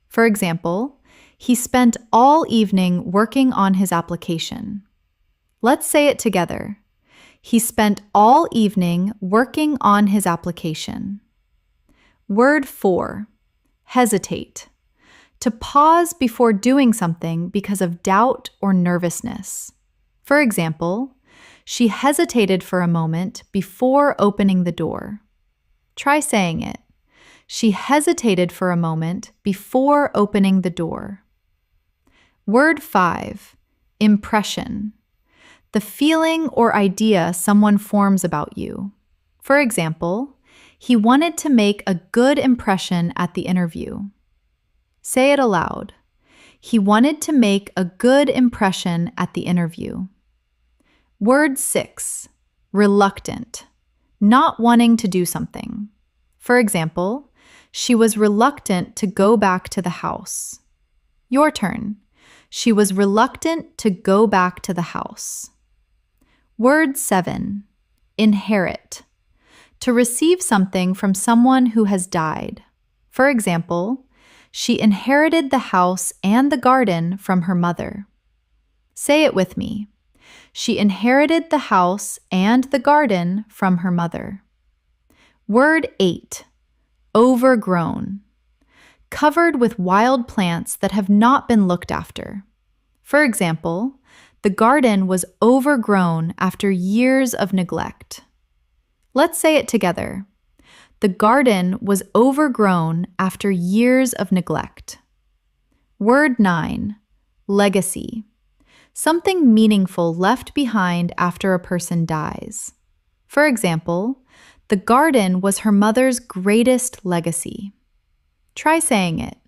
For example, he spent all evening working on his application. Let's say it together. He spent all evening working on his application. Word 4. Hesitate. To pause before doing something because of doubt or nervousness. For example, she hesitated for a moment before opening the door. Try saying it. She hesitated for a moment before opening the door. Word 5. Impression. The feeling or idea someone forms about you. For example, he wanted to make a good impression at the interview. Say it aloud. He wanted to make a good impression at the interview. Word 6. Reluctant. Not wanting to do something. For example, she was reluctant to go back to the house. Your turn. She was reluctant to go back to the house. Word 7. Inherit. To receive something from someone who has died. For example, she inherited the house and the garden from her mother. Say it with me. She inherited the house and the garden from her mother. Word 8. Overgrown. Covered with wild plants that have not been looked after. For example, the garden was overgrown after years of neglect. Let's say it together. The garden was overgrown after years of neglect. Word 9. Legacy. Something meaningful left behind after a person dies. For example, the garden was her mother's greatest legacy. Try saying it.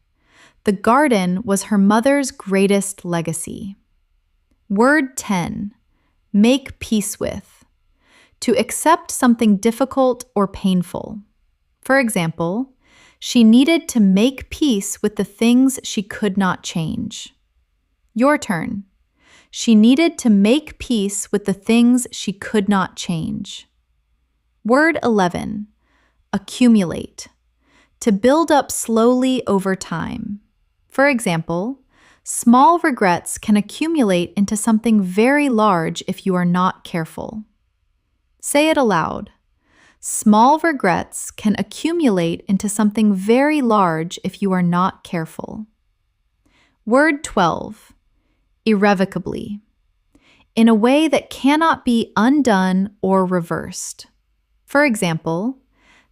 The garden was her mother's greatest legacy. Word 10. Make peace with. To accept something difficult or painful. For example, she needed to make peace with the things she could not change. Your turn. She needed to make peace with the things she could not change. Word 11. Accumulate. To build up slowly over time. For example, small regrets can accumulate into something very large if you are not careful. Say it aloud. Small regrets can accumulate into something very large if you are not careful. Word 12. Irrevocably. In a way that cannot be undone or reversed. For example,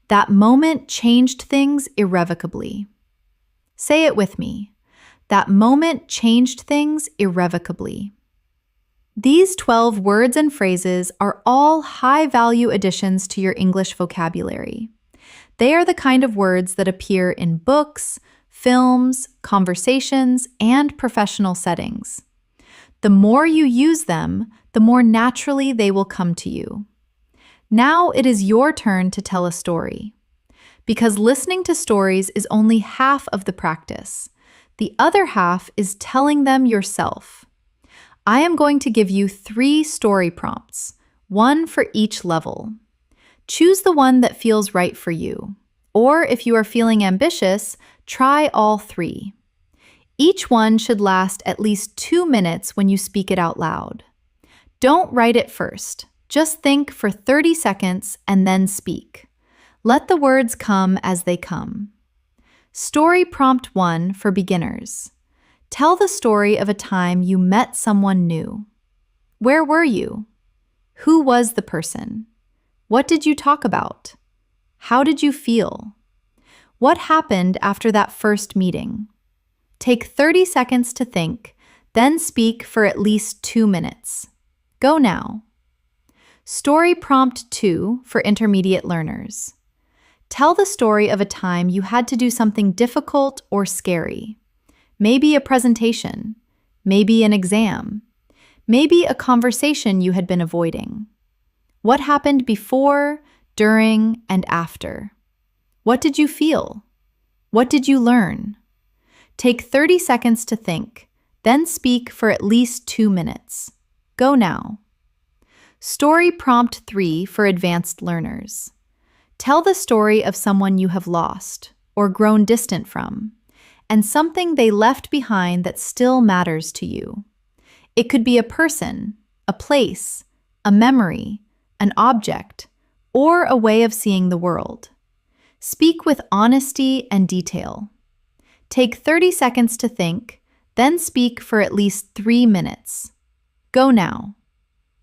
that moment changed things irrevocably. Say it with me. That moment changed things irrevocably. These 12 words and phrases are all high-value additions to your English vocabulary. They are the kind of words that appear in books, films, conversations, and professional settings. The more you use them, the more naturally they will come to you. Now it is your turn to tell a story. Because listening to stories is only half of the practice. The other half is telling them yourself. I am going to give you 3 story prompts, one for each level. Choose the one that feels right for you. Or if you are feeling ambitious, try all 3. Each one should last at least 2 minutes when you speak it out loud. Don't write it first. Just think for 30 seconds and then speak. Let the words come as they come. Story prompt 1 for beginners. Tell the story of a time you met someone new. Where were you? Who was the person? What did you talk about? How did you feel? What happened after that first meeting? Take 30 seconds to think, then speak for at least 2 minutes. Go now. Story prompt 2 for intermediate learners. Tell the story of a time you had to do something difficult or scary. Maybe a presentation, maybe an exam, maybe a conversation you had been avoiding. What happened before, during, and after? What did you feel? What did you learn? Take 30 seconds to think, then speak for at least 2 minutes. Go now. Story prompt 3 for advanced learners. Tell the story of someone you have lost or grown distant from, and something they left behind that still matters to you. It could be a person, a place, a memory, an object, or a way of seeing the world. Speak with honesty and detail. Take 30 seconds to think, then speak for at least 3 minutes. Go now.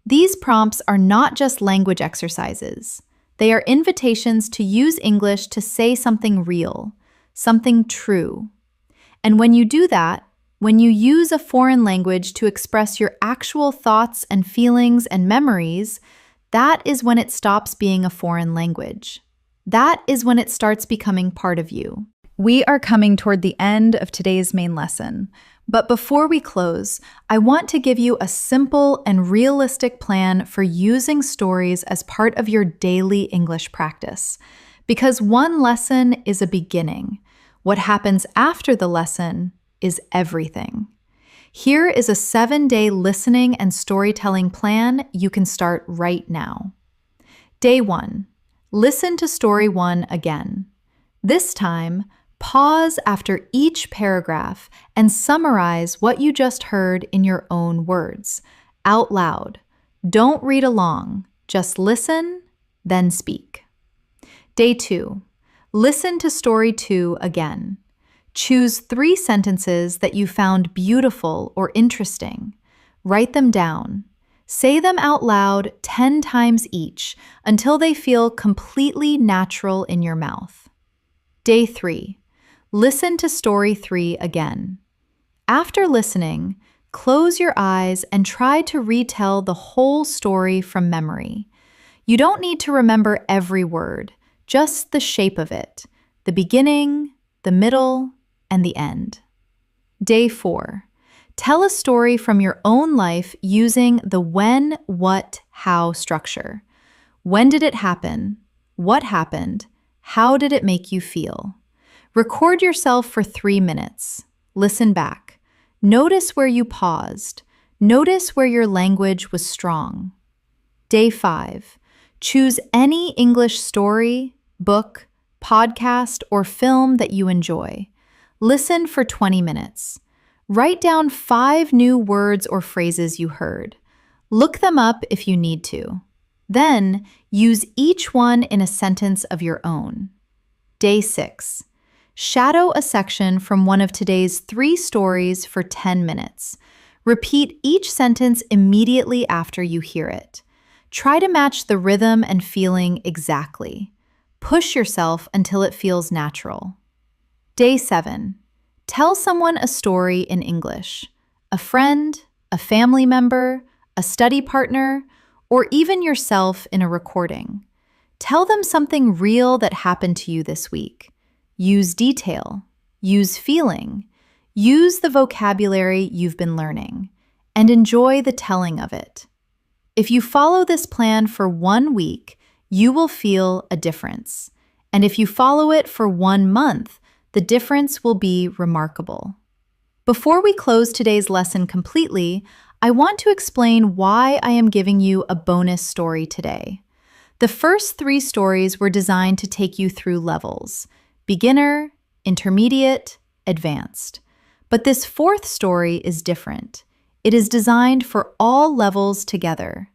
These prompts are not just language exercises. They are invitations to use English to say something real, something true. And when you do that, when you use a foreign language to express your actual thoughts and feelings and memories, that is when it stops being a foreign language. That is when it starts becoming part of you. We are coming toward the end of today's main lesson. But before we close, I want to give you a simple and realistic plan for using stories as part of your daily English practice. Because one lesson is a beginning. What happens after the lesson is everything. Here is a 7-day listening and storytelling plan you can start right now. Day 1. Listen to story 1 again. This time, pause after each paragraph and summarize what you just heard in your own words, out loud. Don't read along, just listen, then speak. Day 2. Listen to story 2 again. Choose 3 sentences that you found beautiful or interesting. Write them down. Say them out loud 10 times each until they feel completely natural in your mouth. Day 3. Listen to story 3 again. After listening, close your eyes and try to retell the whole story from memory. You don't need to remember every word, just the shape of it, the beginning, the middle, and the end. Day 4. Tell a story from your own life using the when, what, how structure. When did it happen? What happened? How did it make you feel? Record yourself for 3 minutes. Listen back. Notice where you paused. Notice where your language was strong. Day 5. Choose any English story, book, podcast, or film that you enjoy. Listen for 20 minutes. Write down 5 new words or phrases you heard. Look them up if you need to. Then, use each one in a sentence of your own. Day 6. Shadow a section from one of today's 3 stories for 10 minutes. Repeat each sentence immediately after you hear it. Try to match the rhythm and feeling exactly. Push yourself until it feels natural. Day 7. Tell someone a story in English. A friend, a family member, a study partner, or even yourself in a recording. Tell them something real that happened to you this week. Use detail. Use feeling. Use the vocabulary you've been learning. And enjoy the telling of it. If you follow this plan for 1 week, you will feel a difference. And if you follow it for 1 month, the difference will be remarkable. Before we close today's lesson completely, I want to explain why I am giving you a bonus story today. The first 3 stories were designed to take you through levels: beginner, intermediate, advanced. But this 4th story is different. It is designed for all levels together.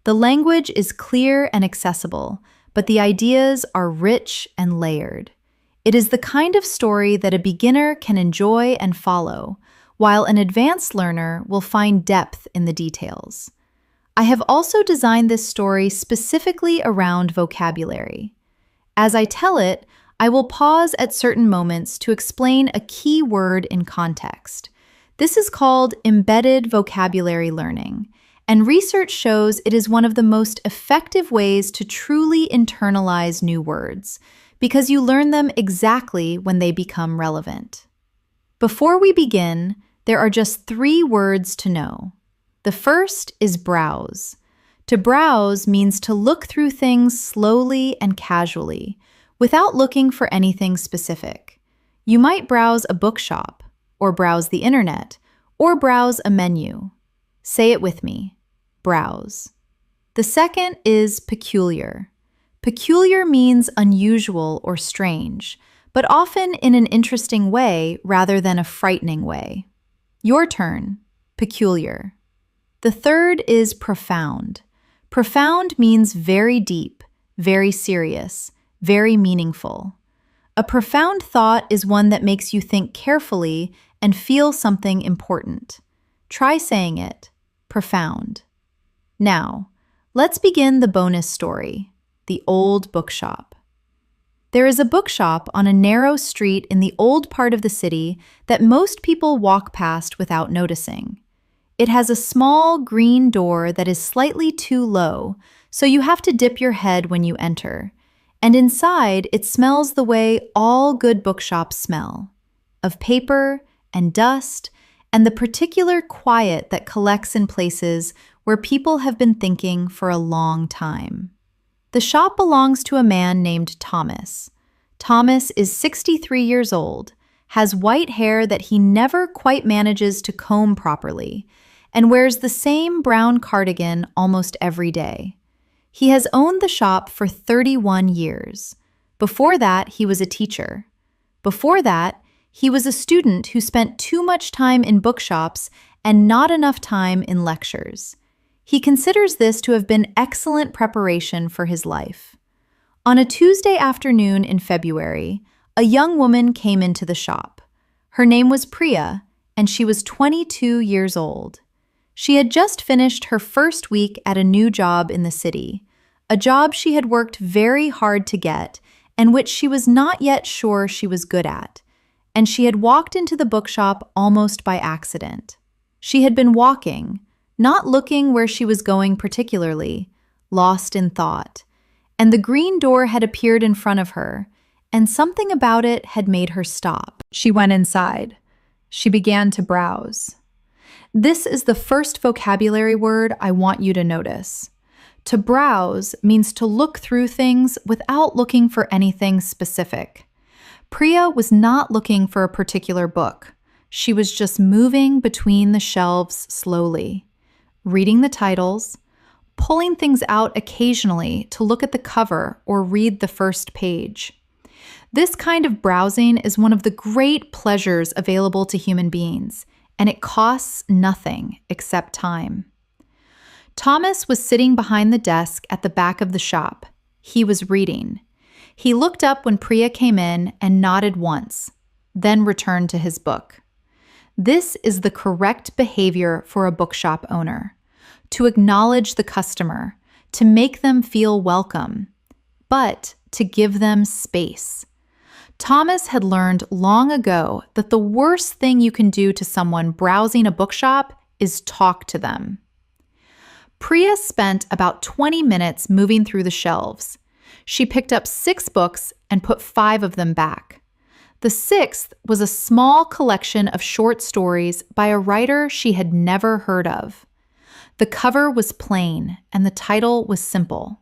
The language is clear and accessible, but the ideas are rich and layered. It is the kind of story that a beginner can enjoy and follow, while an advanced learner will find depth in the details. I have also designed this story specifically around vocabulary. As I tell it, I will pause at certain moments to explain a key word in context. This is called embedded vocabulary learning, and research shows it is one of the most effective ways to truly internalize new words, because you learn them exactly when they become relevant. Before we begin, there are just 3 words to know. The first is browse. To browse means to look through things slowly and casually, without looking for anything specific. You might browse a bookshop, or browse the internet, or browse a menu. Say it with me. Browse. The second is peculiar. Peculiar means unusual or strange, but often in an interesting way rather than a frightening way. Your turn. Peculiar. The third is profound. Profound means very deep, very serious, very meaningful. A profound thought is one that makes you think carefully and feel something important. Try saying it. Profound. Now, let's begin the bonus story. The Old Bookshop. There is a bookshop on a narrow street in the old part of the city that most people walk past without noticing. It has a small green door that is slightly too low, so you have to dip your head when you enter. And inside, it smells the way all good bookshops smell, of paper and dust and the particular quiet that collects in places where people have been thinking for a long time. The shop belongs to a man named Thomas. Thomas is 63 years old, has white hair that he never quite manages to comb properly, and wears the same brown cardigan almost every day. He has owned the shop for 31 years. Before that, he was a teacher. Before that, he was a student who spent too much time in bookshops and not enough time in lectures. He considers this to have been excellent preparation for his life. On a Tuesday afternoon in February, a young woman came into the shop. Her name was Priya, and she was 22 years old. She had just finished her first week at a new job in the city, a job she had worked very hard to get and which she was not yet sure she was good at, and she had walked into the bookshop almost by accident. She had been walking, not looking where she was going particularly, lost in thought, and the green door had appeared in front of her, and something about it had made her stop. She went inside. She began to browse. This is the first vocabulary word I want you to notice. To browse means to look through things without looking for anything specific. Priya was not looking for a particular book. She was just moving between the shelves slowly, reading the titles, pulling things out occasionally to look at the cover or read the first page. This kind of browsing is one of the great pleasures available to human beings, and it costs nothing except time. Thomas was sitting behind the desk at the back of the shop. He was reading. He looked up when Priya came in and nodded once, then returned to his book. This is the correct behavior for a bookshop owner: to acknowledge the customer, to make them feel welcome, but to give them space. Thomas had learned long ago that the worst thing you can do to someone browsing a bookshop is talk to them. Priya spent about 20 minutes moving through the shelves. She picked up 6 books and put 5 of them back. The 6th was a small collection of short stories by a writer she had never heard of. The cover was plain and the title was simple.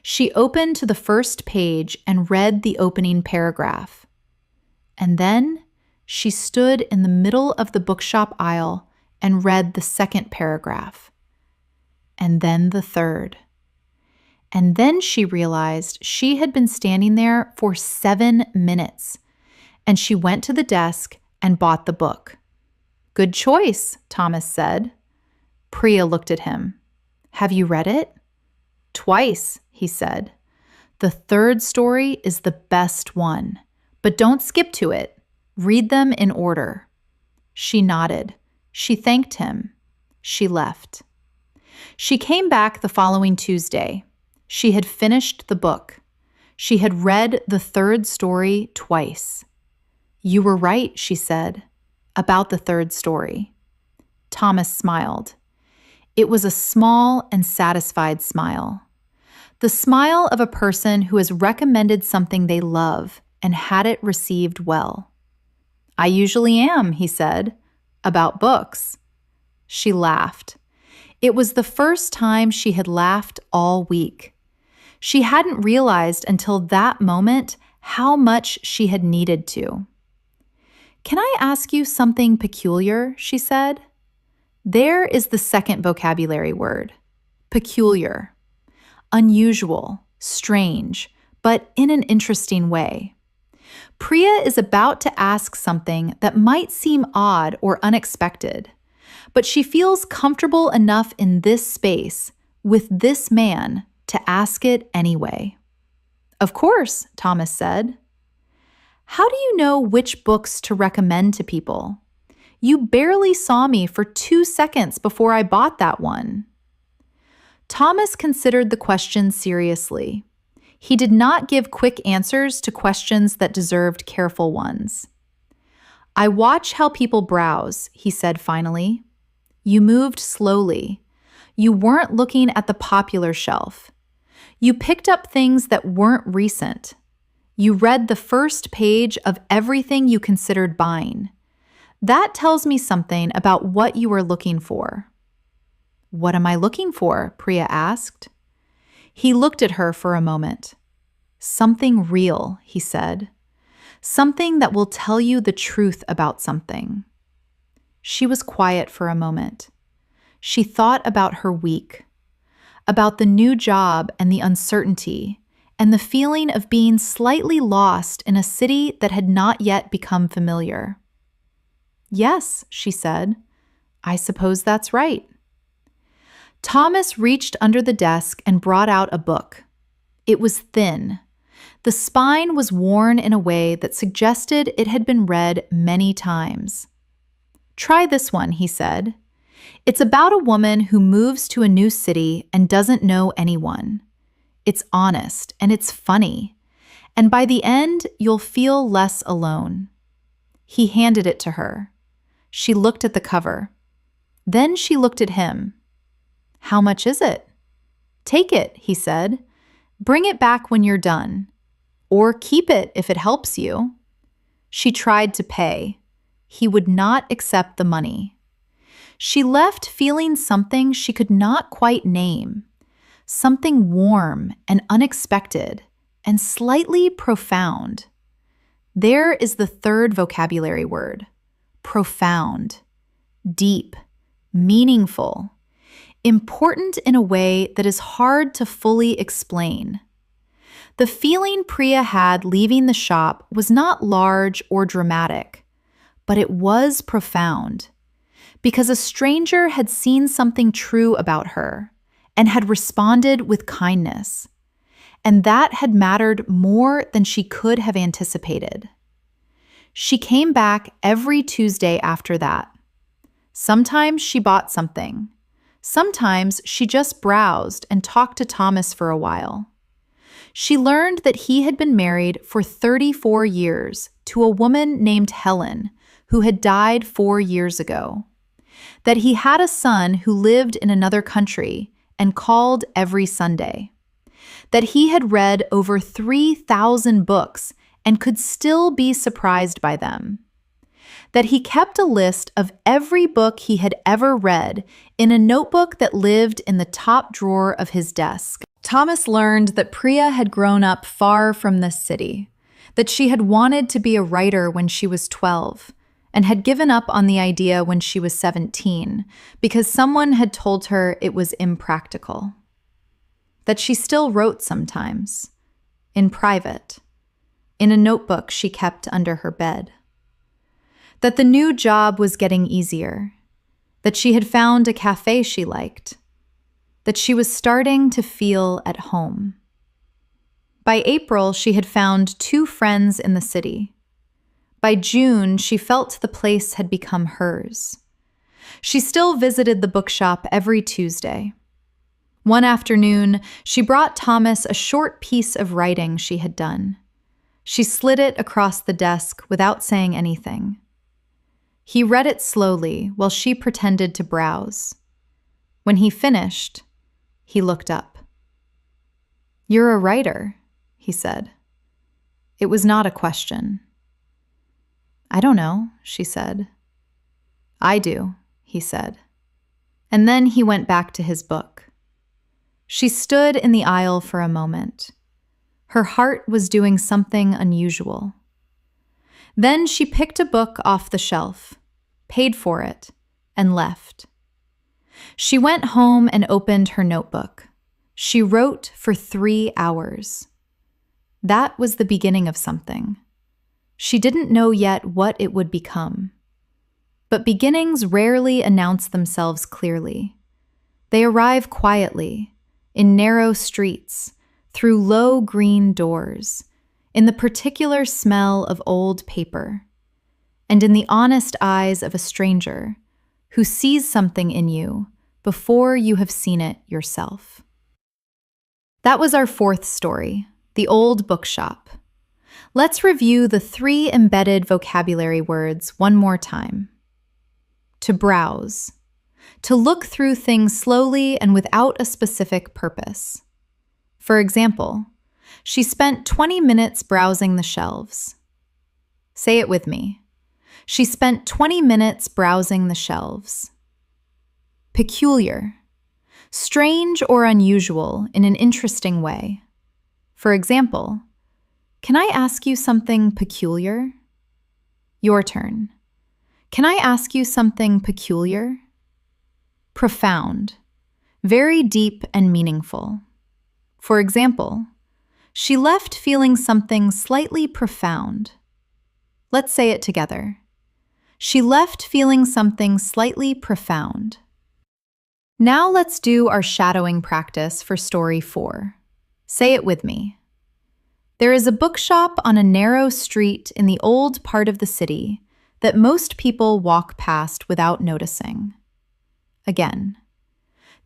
She opened to the first page and read the opening paragraph. And then she stood in the middle of the bookshop aisle and read the second paragraph. And then the third. And then she realized she had been standing there for 7 minutes, and she went to the desk and bought the book. "Good choice," Thomas said. Priya looked at him. "Have you read it?" "Twice," he said. "The third story is the best one, but don't skip to it. Read them in order." She nodded. She thanked him. She left. She came back the following Tuesday. She had finished the book. She had read the third story twice. "You were right," she said, "about the third story." Thomas smiled. It was a small and satisfied smile. The smile of a person who has recommended something they love and had it received well. "I usually am," he said, "about books." She laughed. It was the first time she had laughed all week. She hadn't realized until that moment how much she had needed to. "Can I ask you something peculiar?" she said. There is the second vocabulary word: peculiar. Unusual, strange, but in an interesting way. Priya is about to ask something that might seem odd or unexpected, but she feels comfortable enough in this space with this man to ask it anyway. "Of course," Thomas said. "How do you know which books to recommend to people? You barely saw me for 2 seconds before I bought that one." Thomas considered the question seriously. He did not give quick answers to questions that deserved careful ones. "I watch how people browse," he said finally. "You moved slowly. You weren't looking at the popular shelf. You picked up things that weren't recent. You read the first page of everything you considered buying. That tells me something about what you were looking for." "What am I looking for?" Priya asked. He looked at her for a moment. "Something real," he said. "Something that will tell you the truth about something." She was quiet for a moment. She thought about her week, about the new job and the uncertainty, and the feeling of being slightly lost in a city that had not yet become familiar. "Yes," she said, "I suppose that's right." Thomas reached under the desk and brought out a book. It was thin. The spine was worn in a way that suggested it had been read many times. "Try this one," he said. "It's about a woman who moves to a new city and doesn't know anyone. It's honest and it's funny. And by the end, you'll feel less alone." He handed it to her. She looked at the cover. Then she looked at him. "How much is it?" "Take it," he said. "Bring it back when you're done. Or keep it if it helps you." She tried to pay. He would not accept the money. She left feeling something she could not quite name, something warm and unexpected and slightly profound. There is the third vocabulary word: profound, deep, meaningful, important in a way that is hard to fully explain. The feeling Priya had leaving the shop was not large or dramatic, but it was profound, because a stranger had seen something true about her and had responded with kindness, and that had mattered more than she could have anticipated. She came back every Tuesday after that. Sometimes she bought something. Sometimes she just browsed and talked to Thomas for a while. She learned that he had been married for 34 years to a woman named Helen, who had died 4 years ago. That he had a son who lived in another country and called every Sunday. That he had read over 3,000 books and could still be surprised by them. That he kept a list of every book he had ever read in a notebook that lived in the top drawer of his desk. Thomas learned that Priya had grown up far from this city, that she had wanted to be a writer when she was 12, and had given up on the idea when she was 17 because someone had told her it was impractical. That she still wrote sometimes, in private, in a notebook she kept under her bed. That the new job was getting easier, that she had found a cafe she liked, that she was starting to feel at home. By April, she had found 2 friends in the city. By June, she felt the place had become hers. She still visited the bookshop every Tuesday. One afternoon, she brought Thomas a short piece of writing she had done. She slid it across the desk without saying anything. He read it slowly while she pretended to browse. When he finished, he looked up. "You're a writer," he said. It was not a question. "I don't know," she said. "I do," he said. And then he went back to his book. She stood in the aisle for a moment. Her heart was doing something unusual. Then she picked a book off the shelf, paid for it, and left. She went home and opened her notebook. She wrote for 3 hours. That was the beginning of something. She didn't know yet what it would become. But beginnings rarely announce themselves clearly. They arrive quietly, in narrow streets, through low green doors, in the particular smell of old paper, and in the honest eyes of a stranger who sees something in you before you have seen it yourself. That was our 4th story, The Old Bookshop. Let's review the 3 embedded vocabulary words one more time. To browse. To look through things slowly and without a specific purpose. For example, she spent 20 minutes browsing the shelves. Say it with me. She spent 20 minutes browsing the shelves. Peculiar. Strange or unusual in an interesting way. For example, can I ask you something peculiar? Your turn. Can I ask you something peculiar? Profound. Very deep and meaningful. For example, she left feeling something slightly profound. Let's say it together. She left feeling something slightly profound. Now let's do our shadowing practice for story 4. Say it with me. There is a bookshop on a narrow street in the old part of the city that most people walk past without noticing. Again.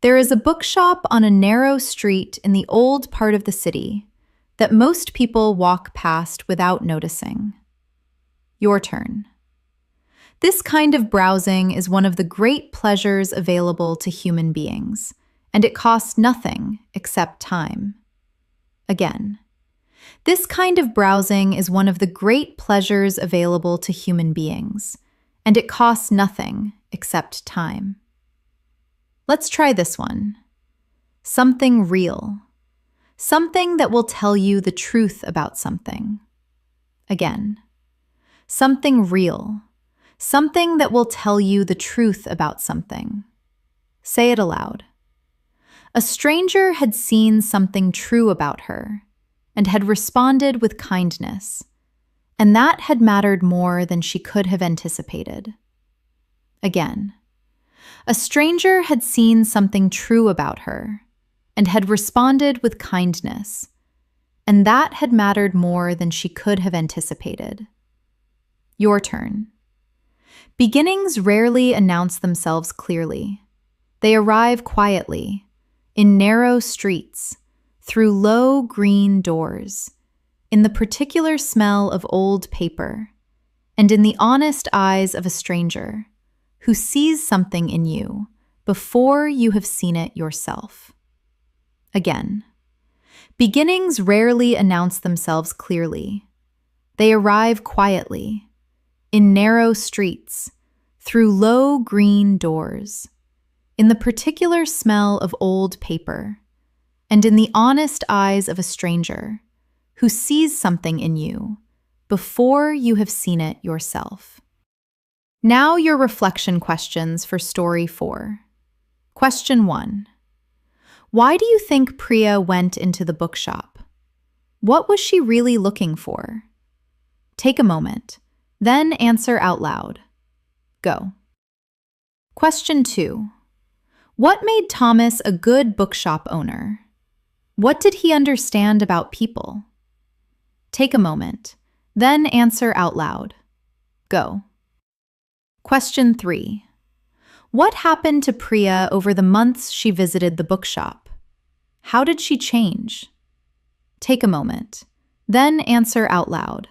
There is a bookshop on a narrow street in the old part of the city that most people walk past without noticing. Your turn. This kind of browsing is one of the great pleasures available to human beings, and it costs nothing except time. Again. This kind of browsing is one of the great pleasures available to human beings, and it costs nothing except time. Let's try this one. Something real. Something that will tell you the truth about something. Again. Something real. Something that will tell you the truth about something. Say it aloud. A stranger had seen something true about her and had responded with kindness, and that had mattered more than she could have anticipated. Again. A stranger had seen something true about her and had responded with kindness, and that had mattered more than she could have anticipated. Your turn. Beginnings rarely announce themselves clearly. They arrive quietly, in narrow streets, through low green doors, in the particular smell of old paper, and in the honest eyes of a stranger who sees something in you before you have seen it yourself. Again. Beginnings rarely announce themselves clearly. They arrive quietly, in narrow streets, through low green doors, in the particular smell of old paper, and in the honest eyes of a stranger who sees something in you before you have seen it yourself. Now your reflection questions for story 4. Question 1. Why do you think Priya went into the bookshop? What was she really looking for? Take a moment, then answer out loud. Go. Question 2. What made Thomas a good bookshop owner? What did he understand about people? Take a moment, then answer out loud. Go. Question 3. What happened to Priya over the months she visited the bookshop? How did she change? Take a moment, then answer out loud.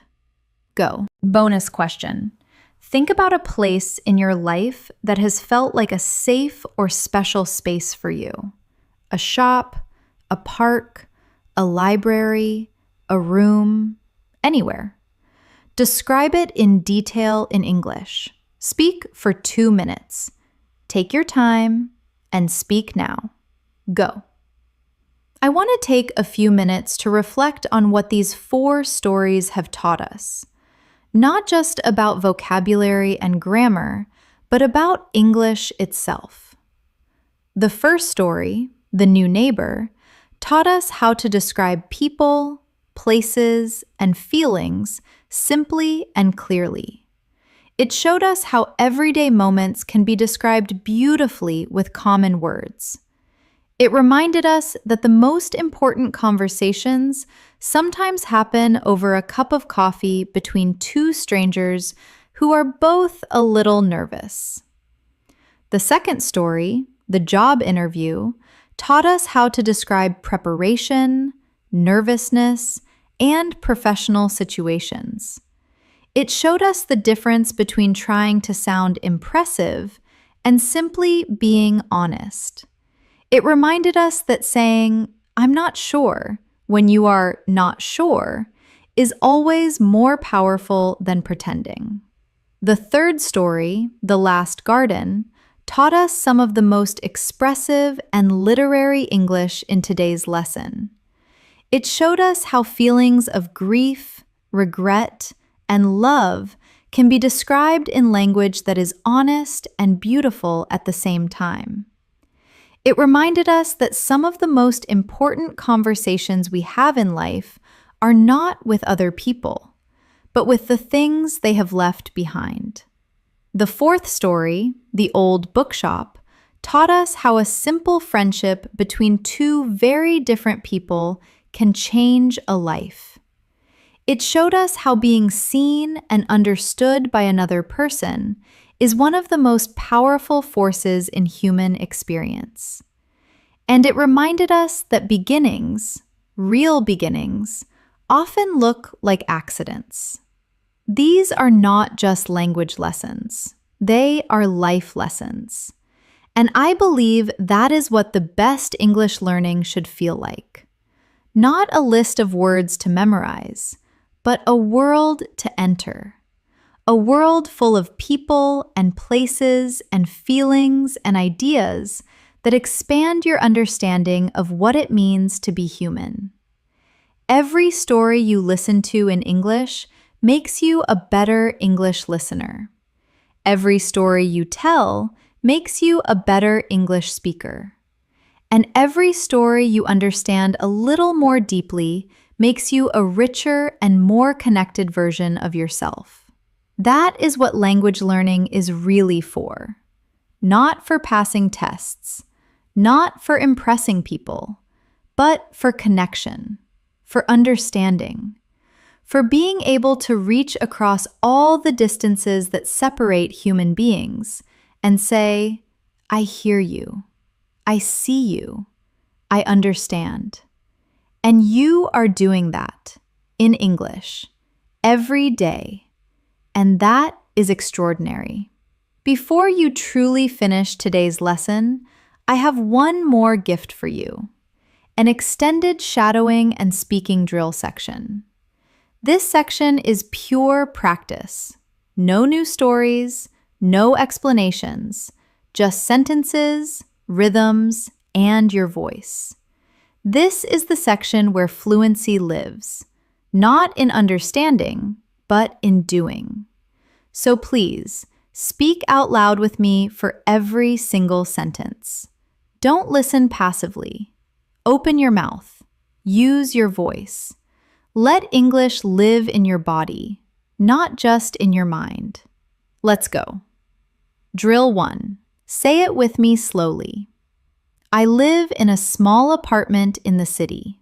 Go. Bonus question. Think about a place in your life that has felt like a safe or special space for you. A shop, a park, a library, a room, anywhere. Describe it in detail in English. Speak for 2 minutes. Take your time and speak now. Go. I want to take a few minutes to reflect on what these 4 stories have taught us. Not just about vocabulary and grammar, but about English itself. The first story, The New Neighbor, taught us how to describe people, places, and feelings simply and clearly. It showed us how everyday moments can be described beautifully with common words. It reminded us that the most important conversations sometimes happen over a cup of coffee between 2 strangers who are both a little nervous. The second story, The Job Interview, taught us how to describe preparation, nervousness, and professional situations. It showed us the difference between trying to sound impressive and simply being honest. It reminded us that saying, I'm not sure, when you are not sure, is always more powerful than pretending. The third story, The Last Garden, taught us some of the most expressive and literary English in today's lesson. It showed us how feelings of grief, regret, and love can be described in language that is honest and beautiful at the same time. It reminded us that some of the most important conversations we have in life are not with other people, but with the things they have left behind. The fourth story, The Old Bookshop, taught us how a simple friendship between two very different people can change a life. It showed us how being seen and understood by another person is one of the most powerful forces in human experience. And it reminded us that beginnings, real beginnings, often look like accidents. These are not just language lessons. They are life lessons. And I believe that is what the best English learning should feel like. Not a list of words to memorize, but a world to enter. A world full of people and places and feelings and ideas that expand your understanding of what it means to be human. Every story you listen to in English makes you a better English listener. Every story you tell makes you a better English speaker. And every story you understand a little more deeply makes you a richer and more connected version of yourself. That is what language learning is really for. Not for passing tests, not for impressing people, but for connection, for understanding, for being able to reach across all the distances that separate human beings and say, I hear you, I see you, I understand. And you are doing that in English every day, and that is extraordinary. Before you truly finish today's lesson, I have one more gift for you, an extended shadowing and speaking drill section. This section is pure practice. No new stories, no explanations, just sentences, rhythms, and your voice. This is the section where fluency lives, not in understanding, but in doing. So please, speak out loud with me for every single sentence. Don't listen passively. Open your mouth. Use your voice. Let English live in your body, not just in your mind. Let's go. Drill 1. Say it with me slowly. I live in a small apartment in the city.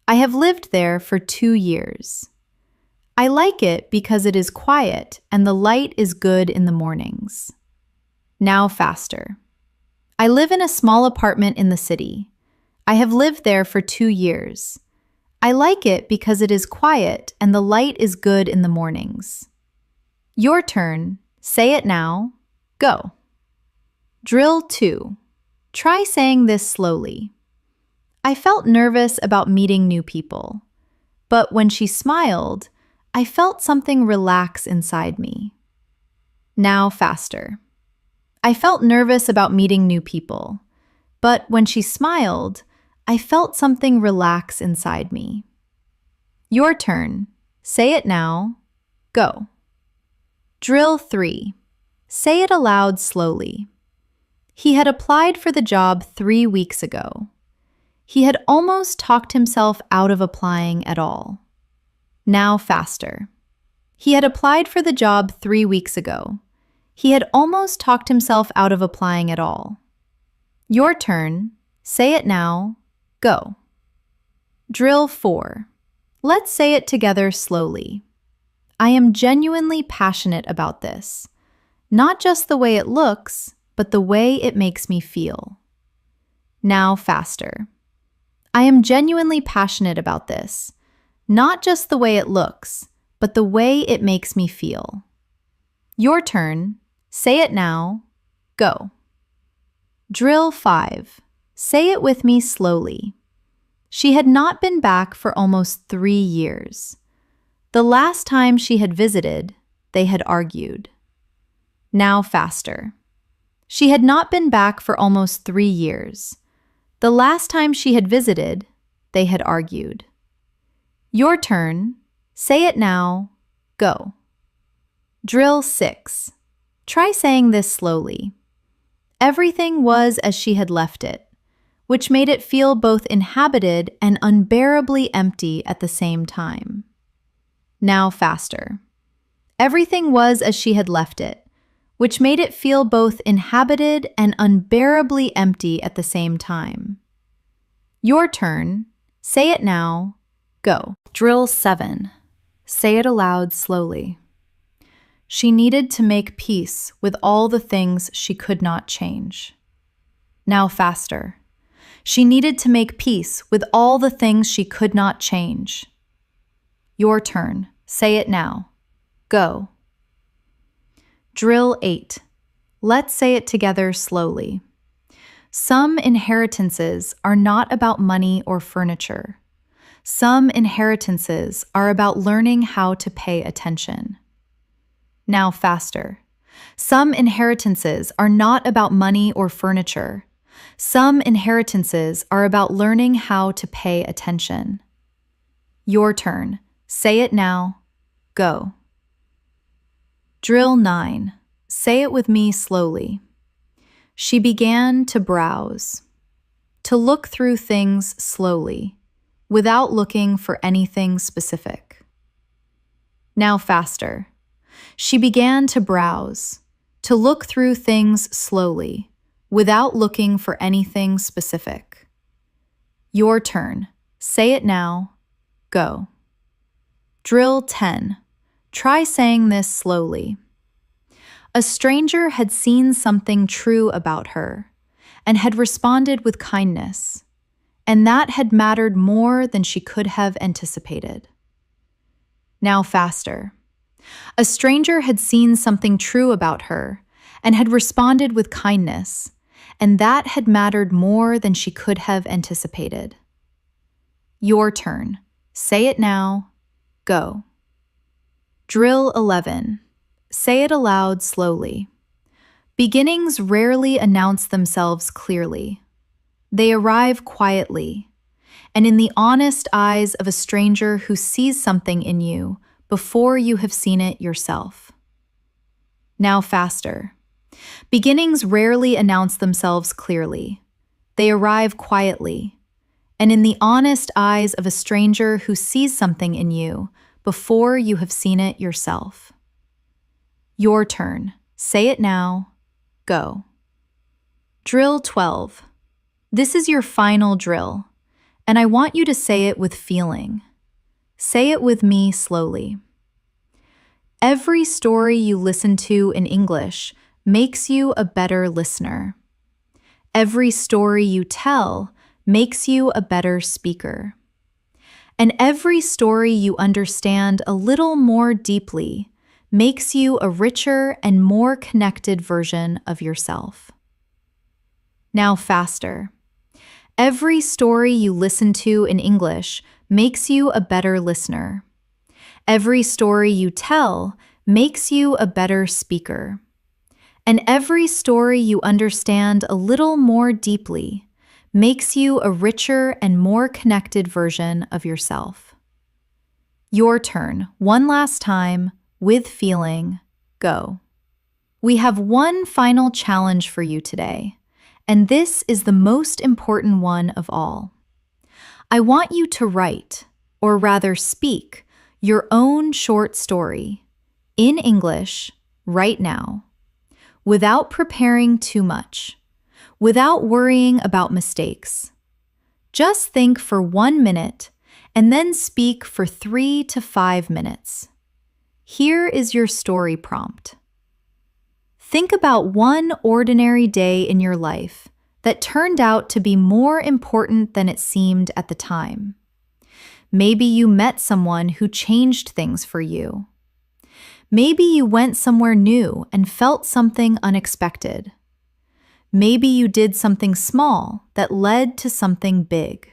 I have lived there for 2 years. I like it because it is quiet and the light is good in the mornings. Now faster. I live in a small apartment in the city. I have lived there for 2 years. I like it because it is quiet and the light is good in the mornings. Your turn. Say it now. Go. Drill 2. Try saying this slowly. I felt nervous about meeting new people, but when she smiled, I felt something relax inside me. Now faster. I felt nervous about meeting new people, but when she smiled, I felt something relax inside me. Your turn. Say it now. Go. Drill 3. Say it aloud slowly. He had applied for the job 3 weeks ago. He had almost talked himself out of applying at all. Now faster. He had applied for the job 3 weeks ago. He had almost talked himself out of applying at all. Your turn. Say it now. Go. Drill 4. Let's say it together slowly. I am genuinely passionate about this. Not just the way it looks, but the way it makes me feel. Now faster. I am genuinely passionate about this. Not just the way it looks, but the way it makes me feel. Your turn. Say it now. Go. Drill 5. Say it with me slowly. She had not been back for almost 3 years. The last time she had visited, they had argued. Now faster. She had not been back for almost 3 years. The last time she had visited, they had argued. Your turn. Say it now. Go. Drill 6. Try saying this slowly. Everything was as she had left it, which made it feel both inhabited and unbearably empty at the same time. Now faster. Everything was as she had left it, which made it feel both inhabited and unbearably empty at the same time. Your turn. Say it now. Go. Drill 7. Say it aloud slowly. She needed to make peace with all the things she could not change. Now faster. She needed to make peace with all the things she could not change. Your turn. Say it now. Go. Drill 8. Let's say it together slowly. Some inheritances are not about money or furniture. Some inheritances are about learning how to pay attention. Now faster. Some inheritances are not about money or furniture. Some inheritances are about learning how to pay attention. Your turn. Say it now. Go. Drill 9. Say it with me slowly. She began to browse, to look through things slowly, without looking for anything specific. Now faster. She began to browse, to look through things slowly, without looking for anything specific. Your turn. Say it now. Go. Drill 10. Try saying this slowly. A stranger had seen something true about her and had responded with kindness, and that had mattered more than she could have anticipated. Now faster. A stranger had seen something true about her and had responded with kindness, and that had mattered more than she could have anticipated. Your turn. Say it now. Go. Drill 11. Say it aloud slowly. Beginnings rarely announce themselves clearly. They arrive quietly, and in the honest eyes of a stranger who sees something in you before you have seen it yourself. Now faster. Beginnings rarely announce themselves clearly. They arrive quietly, and in the honest eyes of a stranger who sees something in you before you have seen it yourself. Your turn. Say it now. Go. Drill 12. This is your final drill, and I want you to say it with feeling. Say it with me slowly. Every story you listen to in English makes you a better listener. Every story you tell makes you a better speaker. And every story you understand a little more deeply makes you a richer and more connected version of yourself. Now faster. Every story you listen to in English makes you a better listener. Every story you tell makes you a better speaker. And every story you understand a little more deeply makes you a richer and more connected version of yourself. Your turn. One last time, with feeling. Go. We have one final challenge for you today, and this is the most important one of all. I want you to write, or rather speak, your own short story, in English, right now, without preparing too much, without worrying about mistakes. Just think for 1 minute and then speak for 3 to 5 minutes. Here is your story prompt. Think about one ordinary day in your life that turned out to be more important than it seemed at the time. Maybe you met someone who changed things for you. Maybe you went somewhere new and felt something unexpected. Maybe you did something small that led to something big.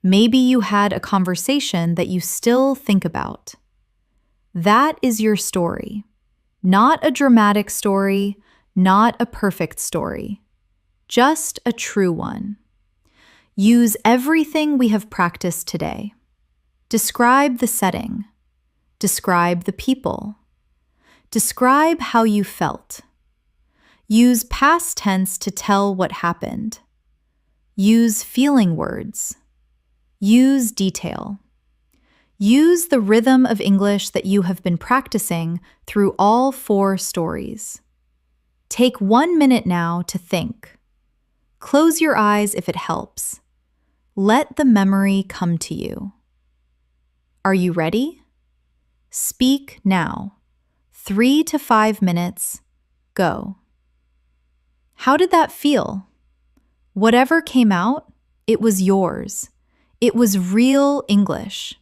Maybe you had a conversation that you still think about. That is your story. Not a dramatic story, not a perfect story. Just a true one. Use everything we have practiced today. Describe the setting. Describe the people. Describe how you felt. Use past tense to tell what happened. Use feeling words. Use detail. Use the rhythm of English that you have been practicing through all 4 stories. Take 1 minute now to think. Close your eyes if it helps. Let the memory come to you. Are you ready? Speak now. 3 to 5 minutes. Go. How did that feel? Whatever came out, it was yours. It was real English.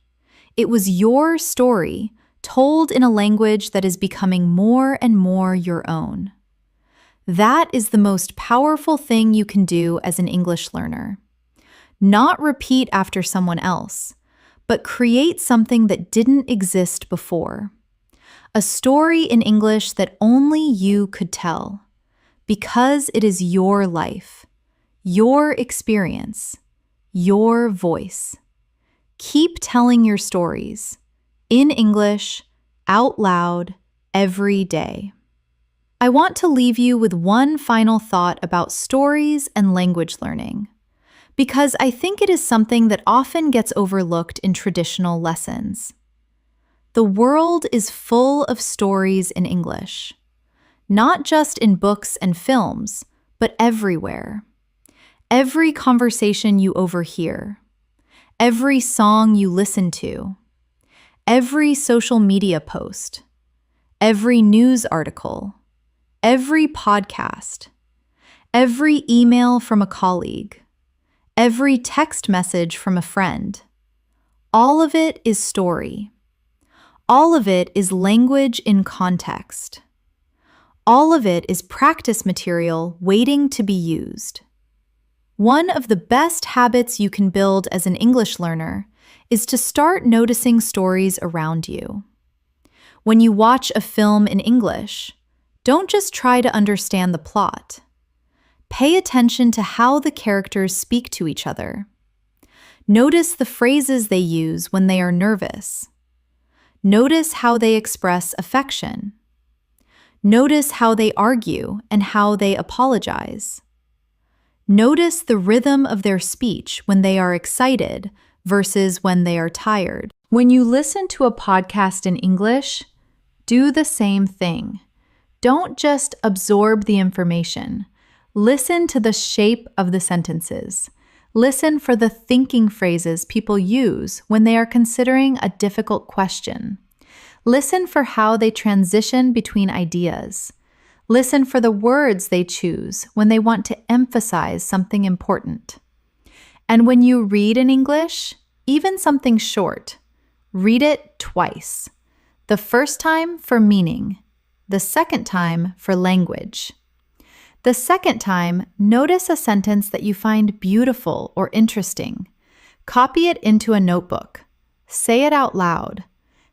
It was your story, told in a language that is becoming more and more your own. That is the most powerful thing you can do as an English learner. Not repeat after someone else, but create something that didn't exist before. A story in English that only you could tell, because it is your life, your experience, your voice. Keep telling your stories, in English, out loud, every day. I want to leave you with one final thought about stories and language learning, because I think it is something that often gets overlooked in traditional lessons. The world is full of stories in English, not just in books and films, but everywhere. Every conversation you overhear, every song you listen to, every social media post, every news article, every podcast, every email from a colleague, every text message from a friend. All of it is story. All of it is language in context. All of it is practice material waiting to be used. One of the best habits you can build as an English learner is to start noticing stories around you. When you watch a film in English, don't just try to understand the plot. Pay attention to how the characters speak to each other. Notice the phrases they use when they are nervous. Notice how they express affection. Notice how they argue and how they apologize. Notice the rhythm of their speech when they are excited versus when they are tired. When you listen to a podcast in English, do the same thing. Don't just absorb the information. Listen to the shape of the sentences. Listen for the thinking phrases people use when they are considering a difficult question. Listen for how they transition between ideas. Listen for the words they choose when they want to emphasize something important. And when you read in English, even something short, read it twice. The first time for meaning, the second time for language. The second time, notice a sentence that you find beautiful or interesting. Copy it into a notebook. Say it out loud.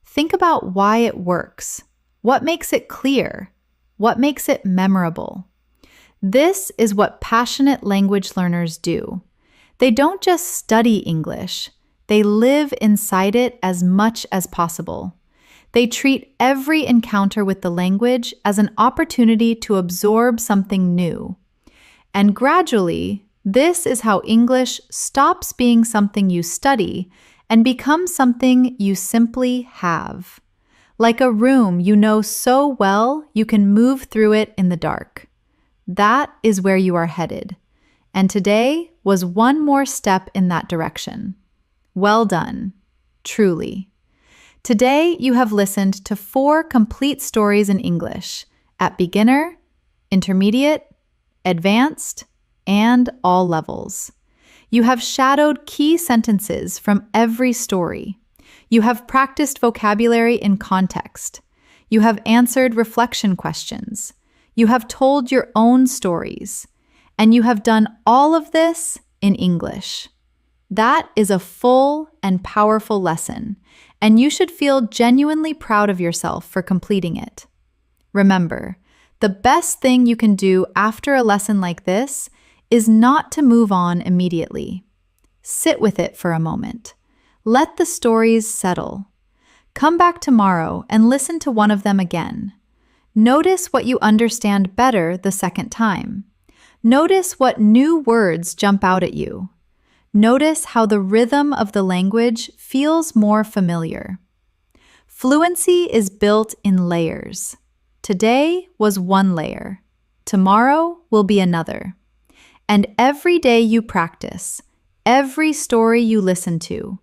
Think about why it works. What makes it clear? What makes it memorable? This is what passionate language learners do. They don't just study English, they live inside it as much as possible. They treat every encounter with the language as an opportunity to absorb something new. And gradually, this is how English stops being something you study and becomes something you simply have. Like a room you know so well you can move through it in the dark. That is where you are headed. And today was one more step in that direction. Well done, truly. Today you have listened to 4 complete stories in English at beginner, intermediate, advanced, and all levels. You have shadowed key sentences from every story. You have practiced vocabulary in context. You have answered reflection questions. You have told your own stories. And you have done all of this in English. That is a full and powerful lesson, and you should feel genuinely proud of yourself for completing it. Remember, the best thing you can do after a lesson like this is not to move on immediately. Sit with it for a moment. Let the stories settle. Come back tomorrow and listen to one of them again. Notice what you understand better the second time. Notice what new words jump out at you. Notice how the rhythm of the language feels more familiar. Fluency is built in layers. Today was one layer. Tomorrow will be another. And every day you practice, every story you listen to,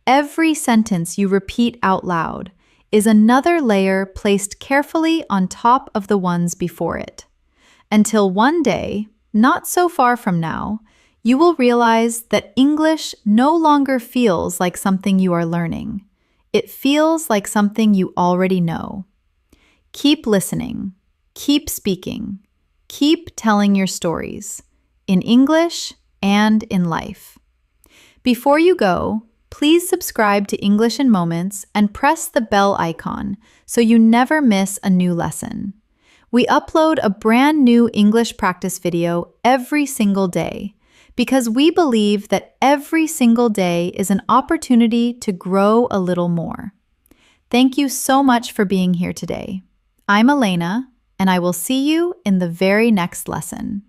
every sentence you repeat out loud is another layer placed carefully on top of the ones before it. Until one day, not so far from now, you will realize that English no longer feels like something you are learning. It feels like something you already know. Keep listening, keep speaking, keep telling your stories, in English and in life. Before you go, please subscribe to English in Moments and press the bell icon so you never miss a new lesson. We upload a brand new English practice video every single day because we believe that every single day is an opportunity to grow a little more. Thank you so much for being here today. I'm Elena, and I will see you in the very next lesson.